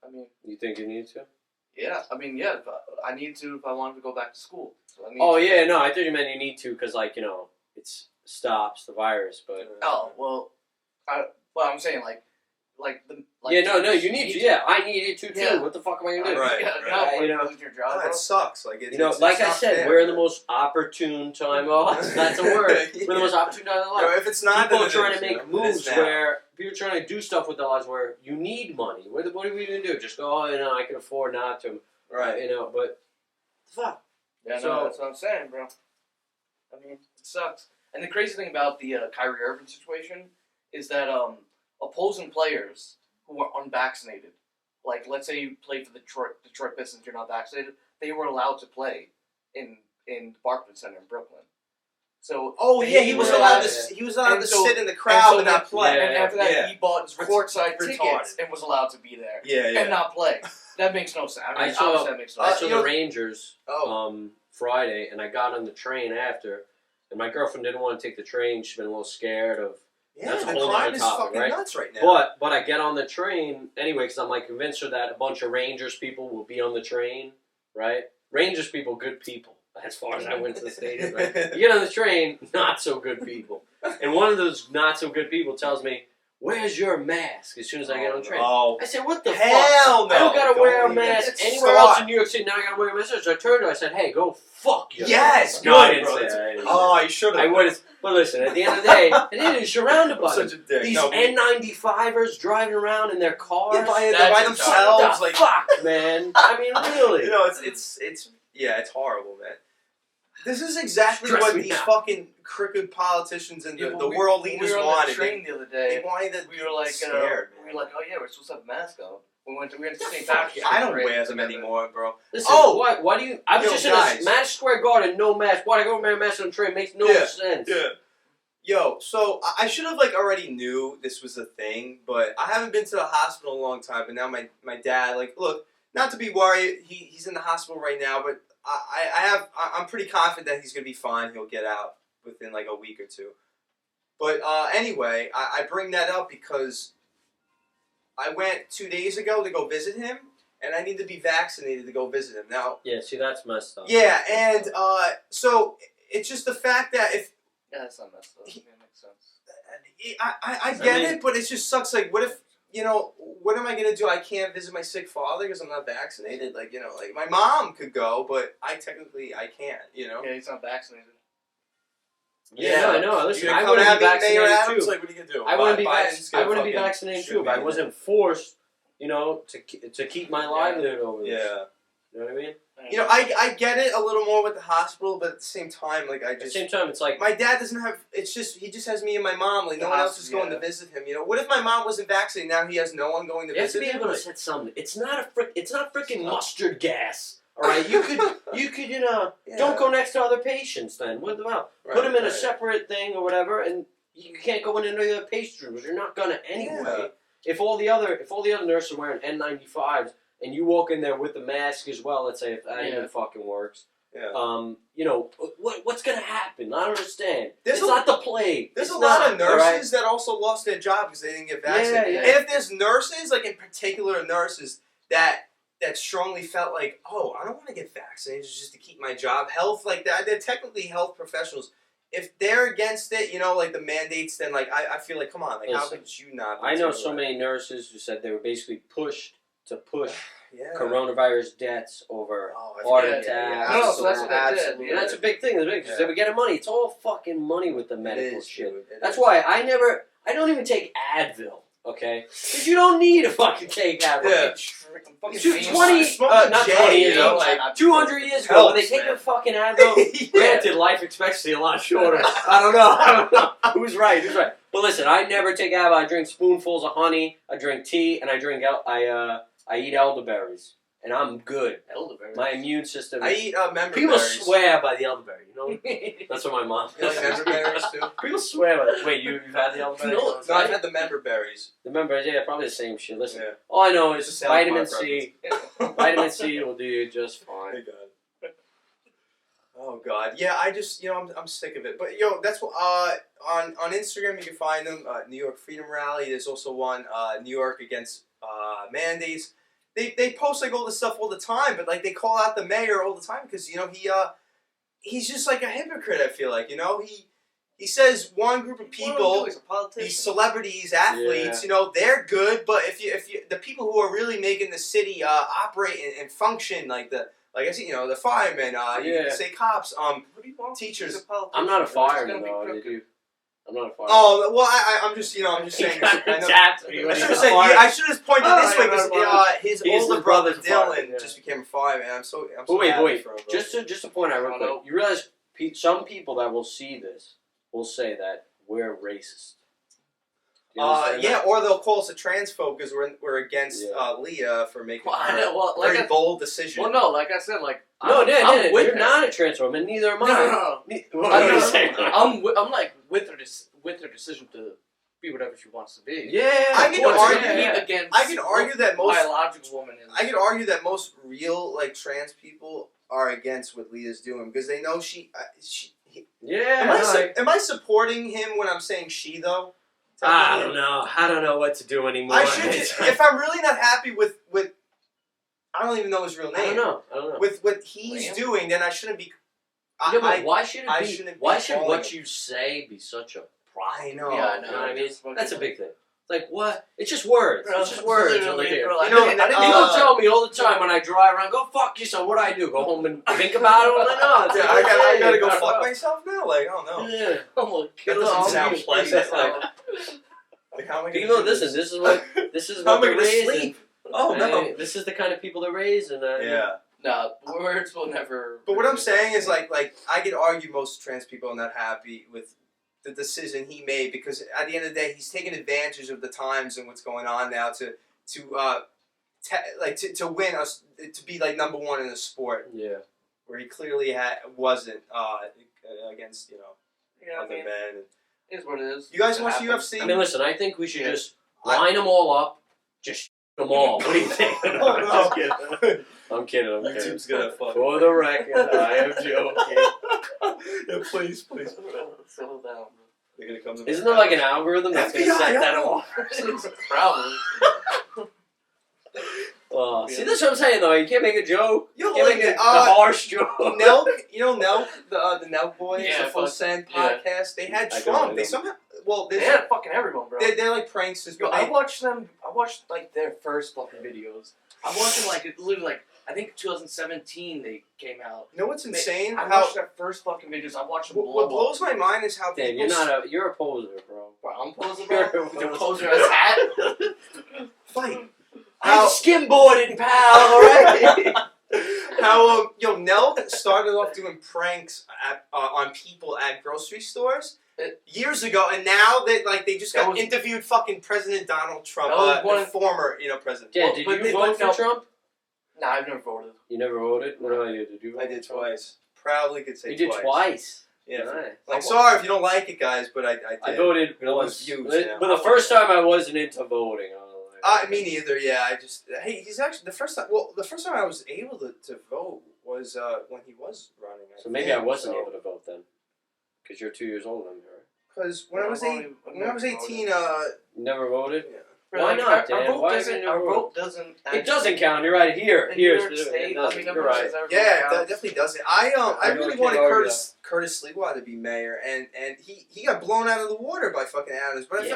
I mean, You think you need to? yeah. I mean, yeah. I need to if I wanted to go back to school. So I need Oh to. yeah, no, I thought you meant you need to because like it stops the virus, but Oh well, I'm saying like the. Like, yeah, no, you need to. Yeah, I need it to too. Yeah. What the fuck am I gonna do? Right. No, you know, losing your job. That sucks. Like it's, like it's I not said, fair, we're in man. the most opportune time. Oh, that's a word. Yeah. We're the most opportune time of You life. know, if it's not, People then are it trying is, to you make know? It is moves now. where people are trying to do stuff with their lives where you need money. What are we gonna do? Just go, I can afford not to. Right. But fuck. Yeah, no, So- that's what I'm saying, bro. I mean, it sucks. And the crazy thing about the Kyrie Irving situation is that opposing players who are unvaccinated, like let's say you play for the Detroit Pistons, you're not vaccinated, they were allowed to play in the Barclays Center in Brooklyn. So He was Yeah, allowed yeah. to. He was allowed And to so- sit in the crowd so and not play. Yeah, and after that, yeah. he bought courtside Retarded. tickets and was allowed to be there Yeah, and not play. That makes no sense. I mean, I obviously that makes no I sense. saw you the know- Rangers Friday, and I got on the train after, and my girlfriend didn't want to take the train. She's been a little scared of. Yeah, That's a the whole crime nother is topic, fucking right? nuts right now. But I get on the train anyway because I'm like convinced her that a bunch of Rangers people will be on the train, right? Rangers people, good people. As far as I went to the stadium, right? You get on the train, not so good people. And one of those not so good people tells me, "Where's your mask?" As soon as I get on the train. Oh, I said, "What the fuck? hell no! I don't gotta wear a even mask anywhere start. else in New York City. Now I gotta wear a mask." So I turned to her, I said, "Hey, go fuck yourself." Yes, No, I good, didn't bro. say that. I didn't say Oh, you should that. I have. would have. But listen, at the end of the day, you're surrounded by Such them. a dick. These No, N95ers driving around in their cars. Yeah, by That's themselves, What the like fuck, man. I mean, really. you know, it's it's horrible, man. This is exactly Stress what me these out. fucking crooked politicians and Yeah, the but world when leaders we were on wanted. the train the other They day. wanted to We were like, scared, man. oh yeah, we're supposed to have a mask on. We went to St. Fuck Patrick's. yeah. Day I don't parade wear them together. anymore, bro. Listen, Oh! why do you... I was Yo, just guys. in a Madison Square Garden, no mask. Why do I go wear a mask on the train? Makes no Yeah, sense. Yeah. Yo, so I should have like already knew this was a thing, but I haven't been to the hospital in a long time. But now my dad, like, look, not to be worried, he's in the hospital right now, but I'm pretty confident that he's gonna be fine. He'll get out within like a week or two. But anyway, I bring that up because I went 2 days ago to go visit him, and I need to be vaccinated to go visit him now. Yeah, see, that's messed up. Yeah, and so it's just the fact that if Yeah, that's not messed up. Yeah, makes sense. I get it, but it just sucks. Like, what if, what am I going to do? I can't visit my sick father because I'm not vaccinated. Like, like my mom could go, but I can't, Yeah, he's not vaccinated. Yeah, no, I know. Listen, You I gonna wouldn't come be at me, Mayor vaccinated Adams? too. Like, what are you going to do? I wouldn't be Biden's gonna vaccinated fucking too, shoot but I me. wasn't forced, to keep my livelihood over this. Yeah. You know what I mean? I get it a little more with the hospital, but at the same time, like, At the same time, it's like... my dad doesn't have, he just has me and my mom, like, no one else is going to visit him, What if my mom wasn't vaccinated, now he has no one going to You have to visit be him? able to Like, set something. It's not freaking mustard gas. All right, you could, don't go next to other patients. Then what about put them in a separate thing or whatever, and you can't go in any other patient rooms. You're not gonna anyway. Yeah. If all the other nurses are wearing N95s and you walk in there with the mask as well, let's say if that even fucking works. Yeah. What's gonna happen? I don't understand. There's It's not the plague. There's It's a lot not, of nurses that also lost their job because they didn't get vaccinated. Yeah. And if there's nurses, like in particular nurses, that strongly felt like, oh, I don't want to get vaccinated just to keep my job. Health, like that, they're technically health professionals. If they're against it, like the mandates, then like I feel like, come on, like how Listen, could you not? Be I know too, so like- many nurses who said they were basically pushed to push Yeah. coronavirus deaths over Oh, heart yeah, attacks. No, so that's what they did. Absolutely. And that's a big thing, because they were getting money. It's all fucking money with the medical It is, shit. dude. It That's is. why I don't even take Advil, okay? Because you don't need to fucking take Advil. Yeah. Fucking Two- James 20 Smoke not a J, 20 years ago, like 200 years ago, helps, when they take man. their fucking Advil, Yeah. granted, life expectancy a lot shorter. I don't know. Who's right? But listen, I never take Advil. I drink spoonfuls of honey, I drink tea, and I eat elderberries. And I'm good. Elderberry. My immune system... I eat member People berries. swear by the elderberry, That's what my mom You like member berries too? People swear by it. Wait, you've had the elderberry? No, No, I've had the member berries. The members, yeah, probably the same shit. Listen, Yeah. all I know It's is a South Park vitamin C. Vitamin C will do you just fine. Hey, God. Oh God, yeah. I just, I'm sick of it. But that's what on Instagram you can find them. New York Freedom Rally. There's also one New York against mandates. they post like all this stuff all the time, but like they call out the mayor all the time because he's just like a hypocrite. I feel like he says one group of people, these celebrities, athletes, they're good, but if you the people who are really making the city operate and function like I see, the firemen, you can say cops, teachers. I'm not a fireman though. I'm not a fireman. Oh well, I'm just saying. I should have pointed this way because his older brother Dylan just became a fireman. I'm so wait. For him, just to point out real quick. You realize some people that will see this will say that we're racist. Yeah, or they'll call us a transphobe because we're against Leah for making a very bold decision. Well, no, like I said, you're not a transphobe, and neither am I. I'm like with her decision to be whatever she wants to be. Yeah, I can argue that most biological woman is. I can argue that most real trans people are against what Leah's doing because they know she. Am I supporting him when I'm saying she though? I don't know. I don't know what to do anymore. I should if I'm really not happy with I don't even know his real name. I don't know. With what he's doing, then I shouldn't be. Why should what you say be such a problem? I know. Yeah, you know what I mean? That's a big thing. Like what? It's just words. It's just words. People tell me all the time when I drive around, "Go fuck yourself." What do I do? Go home and think about it? I'm like, no, I gotta go fuck myself now. Like, I don't know. Yeah. That doesn't sound pleasant. How am I gonna this is what how am I they're gonna sleep? Oh no. This is the kind of people they're raised, and no, words will never. But what I'm saying is like I could argue most trans people are not happy with the decision he made because at the end of the day he's taking advantage of the times and what's going on now to win us to be like number one in the sport. Yeah. Where he clearly wasn't against other men. It is what it is. You guys watch UFC? I mean, listen. I think we should just line them all up. Just them all. What do you think? Oh, no. I'm kidding. YouTube's gonna fuck. For the record, I am joking. Yeah, please. Settle down, bro. They're gonna come to Isn't there like an algorithm that's gonna set that off? Probably. See, that's what I'm saying though. You can't make a joke. You can't make a harsh joke. Nelk, Nelk, the Nelk Boys, the Full Send podcast. They had Trump. They somehow, they had fucking everyone, bro. They're like pranksters. Yo, I watched like their first fucking videos. I watched them literally I think 2017 they came out. You know what's insane? I watched their first fucking videos. I watched them blow What blows my mind is how Dan, people... you're a poser, bro. I'm posing, bro. You're posing as hat. Fight. I'm skimboarding, pal, alright? How, Nelk started off doing pranks on people at grocery stores years ago, and now they just got interviewed fucking President Donald Trump, former, president. Yeah, did you vote for Trump? Nah, I've never voted. You never voted? What about you? Did you vote? I did twice. Proudly could say twice. You did twice? Yeah. Nice. Sorry if you don't like it, guys, but I did. I voted once. But the first time I wasn't into voting. Me neither. Yeah, he's actually the first time. Well, the first time I was able to vote was when he was running. So maybe I wasn't able to vote then, because you're 2 years older than me, right? Because when I was 18, you never voted. Yeah. Why not, Dan? Our vote doesn't. It doesn't count. You're right here. You're right. Yeah, that definitely doesn't. I really wanted Curtis Sliwa to be mayor, and he got blown out of the water by fucking Adams. But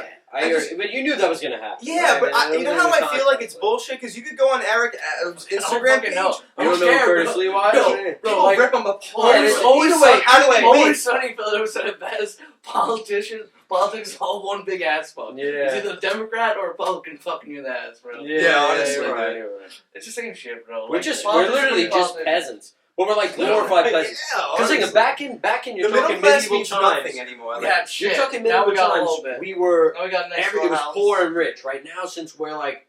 but you knew that was gonna happen. Yeah, right? But you know how I feel like it's bullshit because you could go on Eric Adams' Instagram page. You don't know who Curtis Sliwa is? Bro, rip him apart. Always Sunny Philip said it best. Politics is all one big ass fuck. Yeah. It's either Democrat or Republican fucking you in the ass, bro. Yeah, honestly. You're right. It's the same shit, bro. We're literally just peasants. But we're like glorified peasants. Because back in you're talking medieval times. Anymore. Yeah, you're talking medieval times. We were everything was poor and rich. Right now, since we're like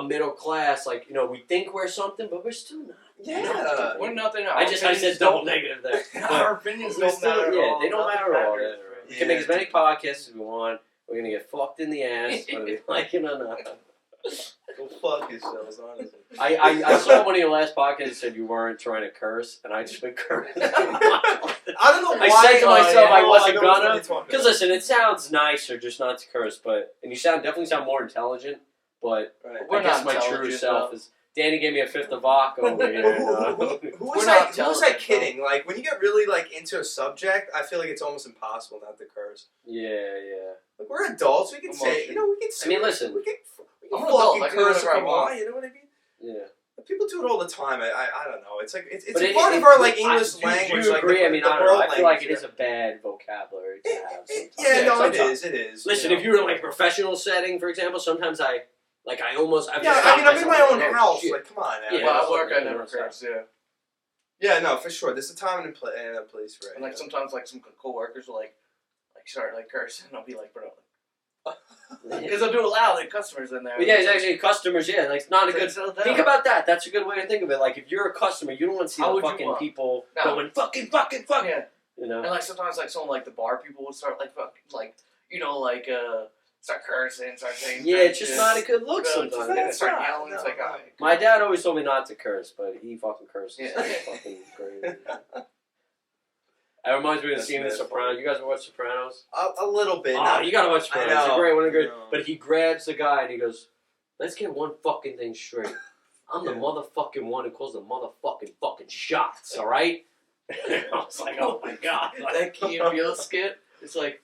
middle class, we think we're something, but we're still not. Yeah, we're nothing. I said double negative there. Our opinions don't matter. Yeah, they don't matter at all. We can make as many podcasts as we want. We're gonna get fucked in the ass, whether we like it or not. Go fuck yourselves, honestly. I saw one of your last podcasts that said you weren't trying to curse, and I just been cursing. I don't know why. I said to myself I wasn't gonna. Because listen, it sounds nicer just not to curse, and you definitely sound more intelligent. But I guess my true self is Danny gave me a fifth of vodka over here. Who was I kidding? Like, when you get really, like, into a subject, I feel like it's almost impossible not to curse. Yeah. Like, we're adults. We can say, we can say. I mean, listen. We can I'm an adult. I fucking can do curse if whatever I we want. want. You know what I mean? Yeah. People do it all the time. I don't know. It's like it's But a part of our like English language. Do you agree? Like, I mean, I don't know. I feel like it is a bad vocabulary to have. Sometimes. It is. Listen, if you're in like a professional setting, for example, sometimes I'm in my own house. Like, come on, now. Yeah, well, at work I never curse. Yeah. Yeah, no, for sure. There's a time and a place for it. And like sometimes like some coworkers will like start like cursing, and I'll be like, bro. Because I'll do it loud, like customers in there. But yeah, it's actually customers. Yeah, like it's not a good. Think about that. That's a good way to think of it. Like if you're a customer, you don't want to see the fucking people going fucking. Yeah. You know. And like sometimes like someone like the bar people would start like fucking start cursing, start saying. Yeah, it's just not a good look sometimes. And they start yelling. It's like, my dad always told me not to curse, but he fucking curses. Yeah. It's fucking crazy. That reminds me of the scene in The Sopranos. You guys ever watch Sopranos? A little bit. Oh, you gotta watch Sopranos. It's a great one. No. But he grabs the guy and he goes, "Let's get one fucking thing straight. I'm the motherfucking one who calls the motherfucking shots, alright?" I was like, oh my god. That Key and Peele skit, it's like,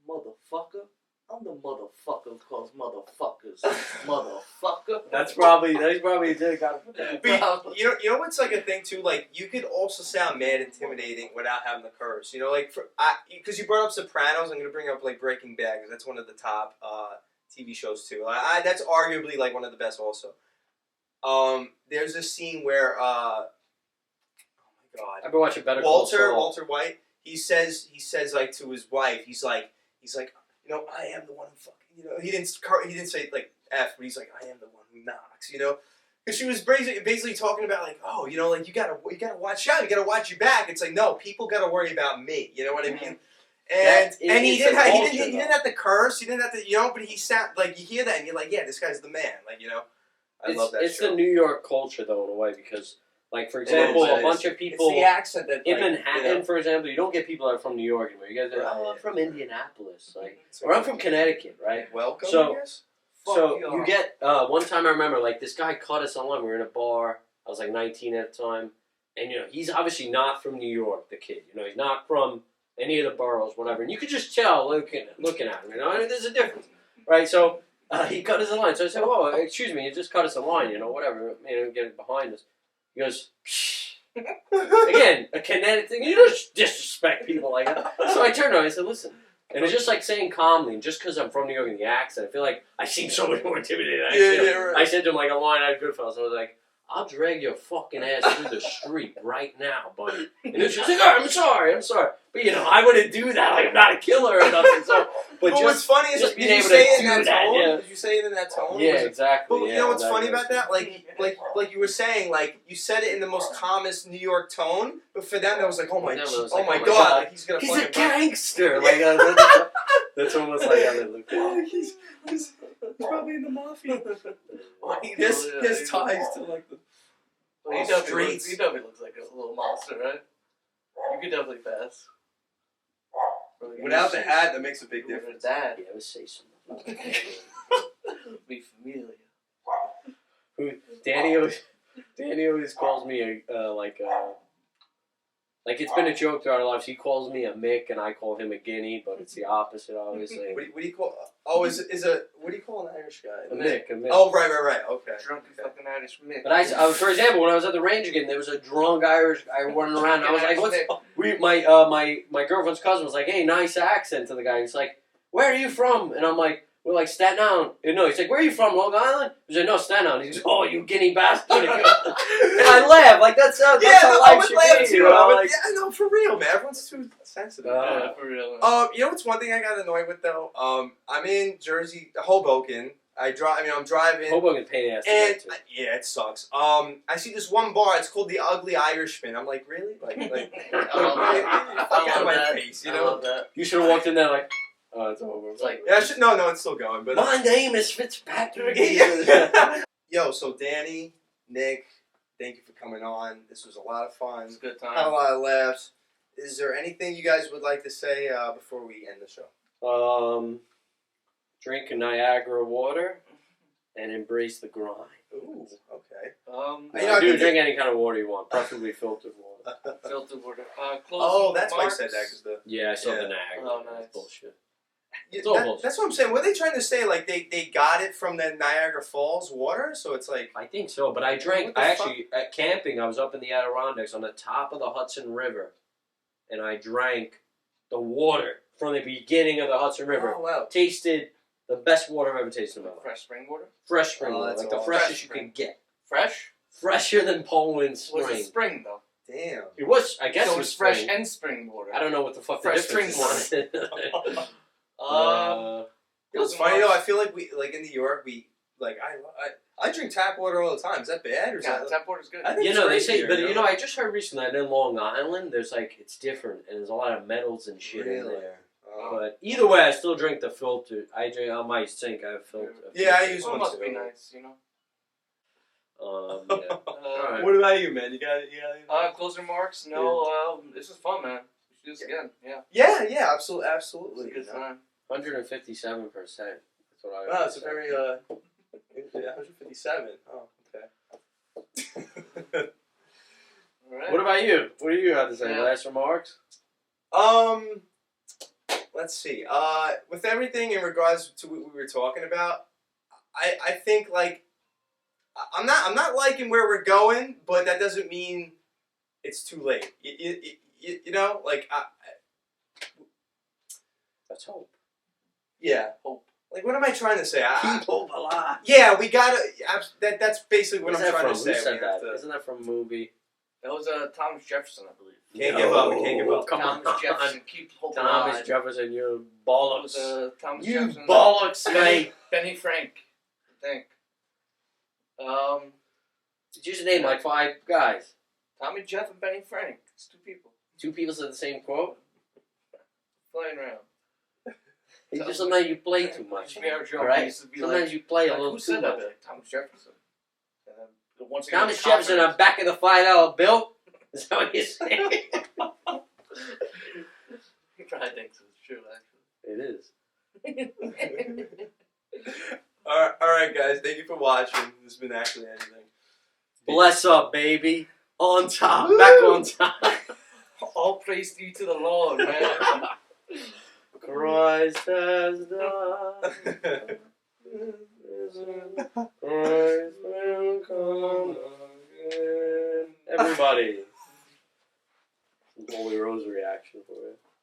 motherfucker, I'm the motherfucker who calls motherfuckers motherfucker. That's probably did got But you know what's like a thing too? Like you could also sound mad intimidating without having the curse. You know, like because you brought up Sopranos, I'm gonna bring up like Breaking Bad because that's one of the top TV shows too. That's arguably like one of the best also. There's a scene where oh my god, I've been watching Better Call Saul. Walter White. He says like to his wife, he's like. You know, I am the one who fucking, you know, he didn't say like F, but he's like, I am the one who knocks, you know, because she was basically talking about like, oh, you know, like you gotta watch out, you gotta watch your back. It's like, no, people gotta worry about me, you know what I mean? And he didn't have to curse, he didn't have to, you know, but he sat like you hear that and you're like, yeah, this guy's the man, like, you know, I love that. It's show. the New York culture though in a way because. Like, for example, a bunch of people... It's the accent that... In Manhattan, for example, you don't get people that are from New York anymore. You guys are, I'm from Indianapolis. Like, or I'm from Connecticut, right? Welcome, so, I guess? So, you get... one time I remember, like, this guy cut us online. We were in a bar. I was, like, 19 at the time. And, you know, he's obviously not from New York, the kid. You know, he's not from any of the boroughs, whatever. And you could just tell looking at him, you know? I mean, there's a difference, right? So, he cut us a line. So I said, whoa, excuse me, you just cut us a line, you know, whatever. You know, get behind us. He goes, psh. Again, a kinetic thing. You don't disrespect people like that. So I turned around and I said, listen. And it's just like saying calmly, and just because I'm from New York and the accent, I feel like I seem so much more intimidated. Right. I said to him like a line out of Goodfellas. I was like, I'll drag your fucking ass through the street right now, buddy. And he was just like, oh, I'm sorry. But you know, I wouldn't do that. Like I'm not a killer or nothing. So, but what's funny is just did you say it in that tone? Yeah. Did you say it in that tone? Yeah, exactly. But you know what's funny about that? Like you were saying, like you said it in the most calmest New York tone, but for them that was like, oh my god, like he's a gangster. Like that's almost like how they look. Oh, he's probably in the mafia. His ties to like the streets. He definitely looks like a little monster, right? You could definitely pass. Without the hat, that makes a big difference. Dad. Yeah, let's say something. Be familiar. Danny always calls me like it's been a joke throughout our lives. He calls me a Mick and I call him a Guinea, but it's the opposite, obviously. What do you call? Oh, what do you call an Irish guy? A Mick. Oh, right. Okay. Drunk fucking Irish Mick. But for example, when I was at the range again, there was a drunk Irish guy running around. And I was like, "What's?" My girlfriend's cousin was like, "Hey, nice accent," to the guy. He's like, "Where are you from?" And I'm like, "We're like Staten Island." No, he's like, "Where are you from, Long Island?" He's like, "No, Staten Island." He's like, "Oh, you Guinea bastard!" And I laugh like that's how life should be. You know? Yeah, no, for real, man. Everyone's too sensitive. Yeah, for real. You know what's one thing I got annoyed with though? I'm in Jersey, Hoboken. I'm driving. Hoboken's pain in the ass. And yeah, it sucks. I see this one bar. It's called the Ugly Irishman. I'm like, really? Like, fuck out of my face, you know? You should have walked in there like. Oh, it's over. It's like, yeah, no, it's still going. But my name is Fitzpatrick. Yo, so Danny, Nick, thank you for coming on. This was a lot of fun. It was a good time. Had a lot of laughs. Is there anything you guys would like to say before we end the show? Drink Niagara water and embrace the grind. Ooh, okay. You drink any kind of water you want, preferably filtered water. Filtered water. That's why I said that. Cause I saw the Niagara. Oh, nice. Bullshit. That's what I'm saying. What are they trying to say? Like they got it from the Niagara Falls water, so it's like. I think so, but I drank. At camping, I was up in the Adirondacks on the top of the Hudson River, and I drank the water from the beginning of the Hudson River. Oh wow! Tasted the best water I've ever tasted in my life. Fresh spring water. Fresh spring water, like the freshest you can get. Fresh. Fresher than Poland spring. Was it spring though? Damn. It was. I guess so it was fresh spring. and spring water. I don't know what the fuck Fresh the difference spring is. It was funny though. I feel like we in New York I drink tap water all the time. Is that bad or is that tap water's good? I think they say, but I just heard recently that in Long Island, there's it's different, and there's a lot of metals and shit in there. But either way, I still drink the filter. I drink on my sink. I have filter. Yeah, I use one must too. be nice, you know. Right. What about you, man? You got closing remarks? No. This is fun, man. We should do this again. Yeah, absolutely. It's a good time. 157%. That's what I. Wow, it's a very 157. Oh, okay. All right. What about you? What do you have to say? Last remarks? Let's see. With everything in regards to what we were talking about, I think I'm not liking where we're going, but that doesn't mean it's too late. You know, Let's hope. Yeah, hope. What am I trying to say? Keep hope alive. Yeah, we gotta. That's basically what I'm trying to say. Who said that? Isn't that from a movie? That was Thomas Jefferson, I believe. Can't give up. Can't give up. Come Thomas on. Jefferson, keep hope alive. Thomas Jefferson, you bollocks. Thomas You Jefferson. bollocks, mate. Benny Frank, I think. Did you just name 5 guys? Tommy Jeff and Benny Frank. It's 2 people. 2 people said the same quote? Flying around. It's just sometimes you play too much. Alright? Sometimes you play a little too much. Thomas Jefferson. Thomas Jefferson, I'm back in the $5 bill. Is that what you're saying? He probably thinks it's true, It is. All right, guys. Thank you for watching. This has been Actually Anything. Bless up, baby. On top. Back on top. All praise be to the Lord, man. Christ has done.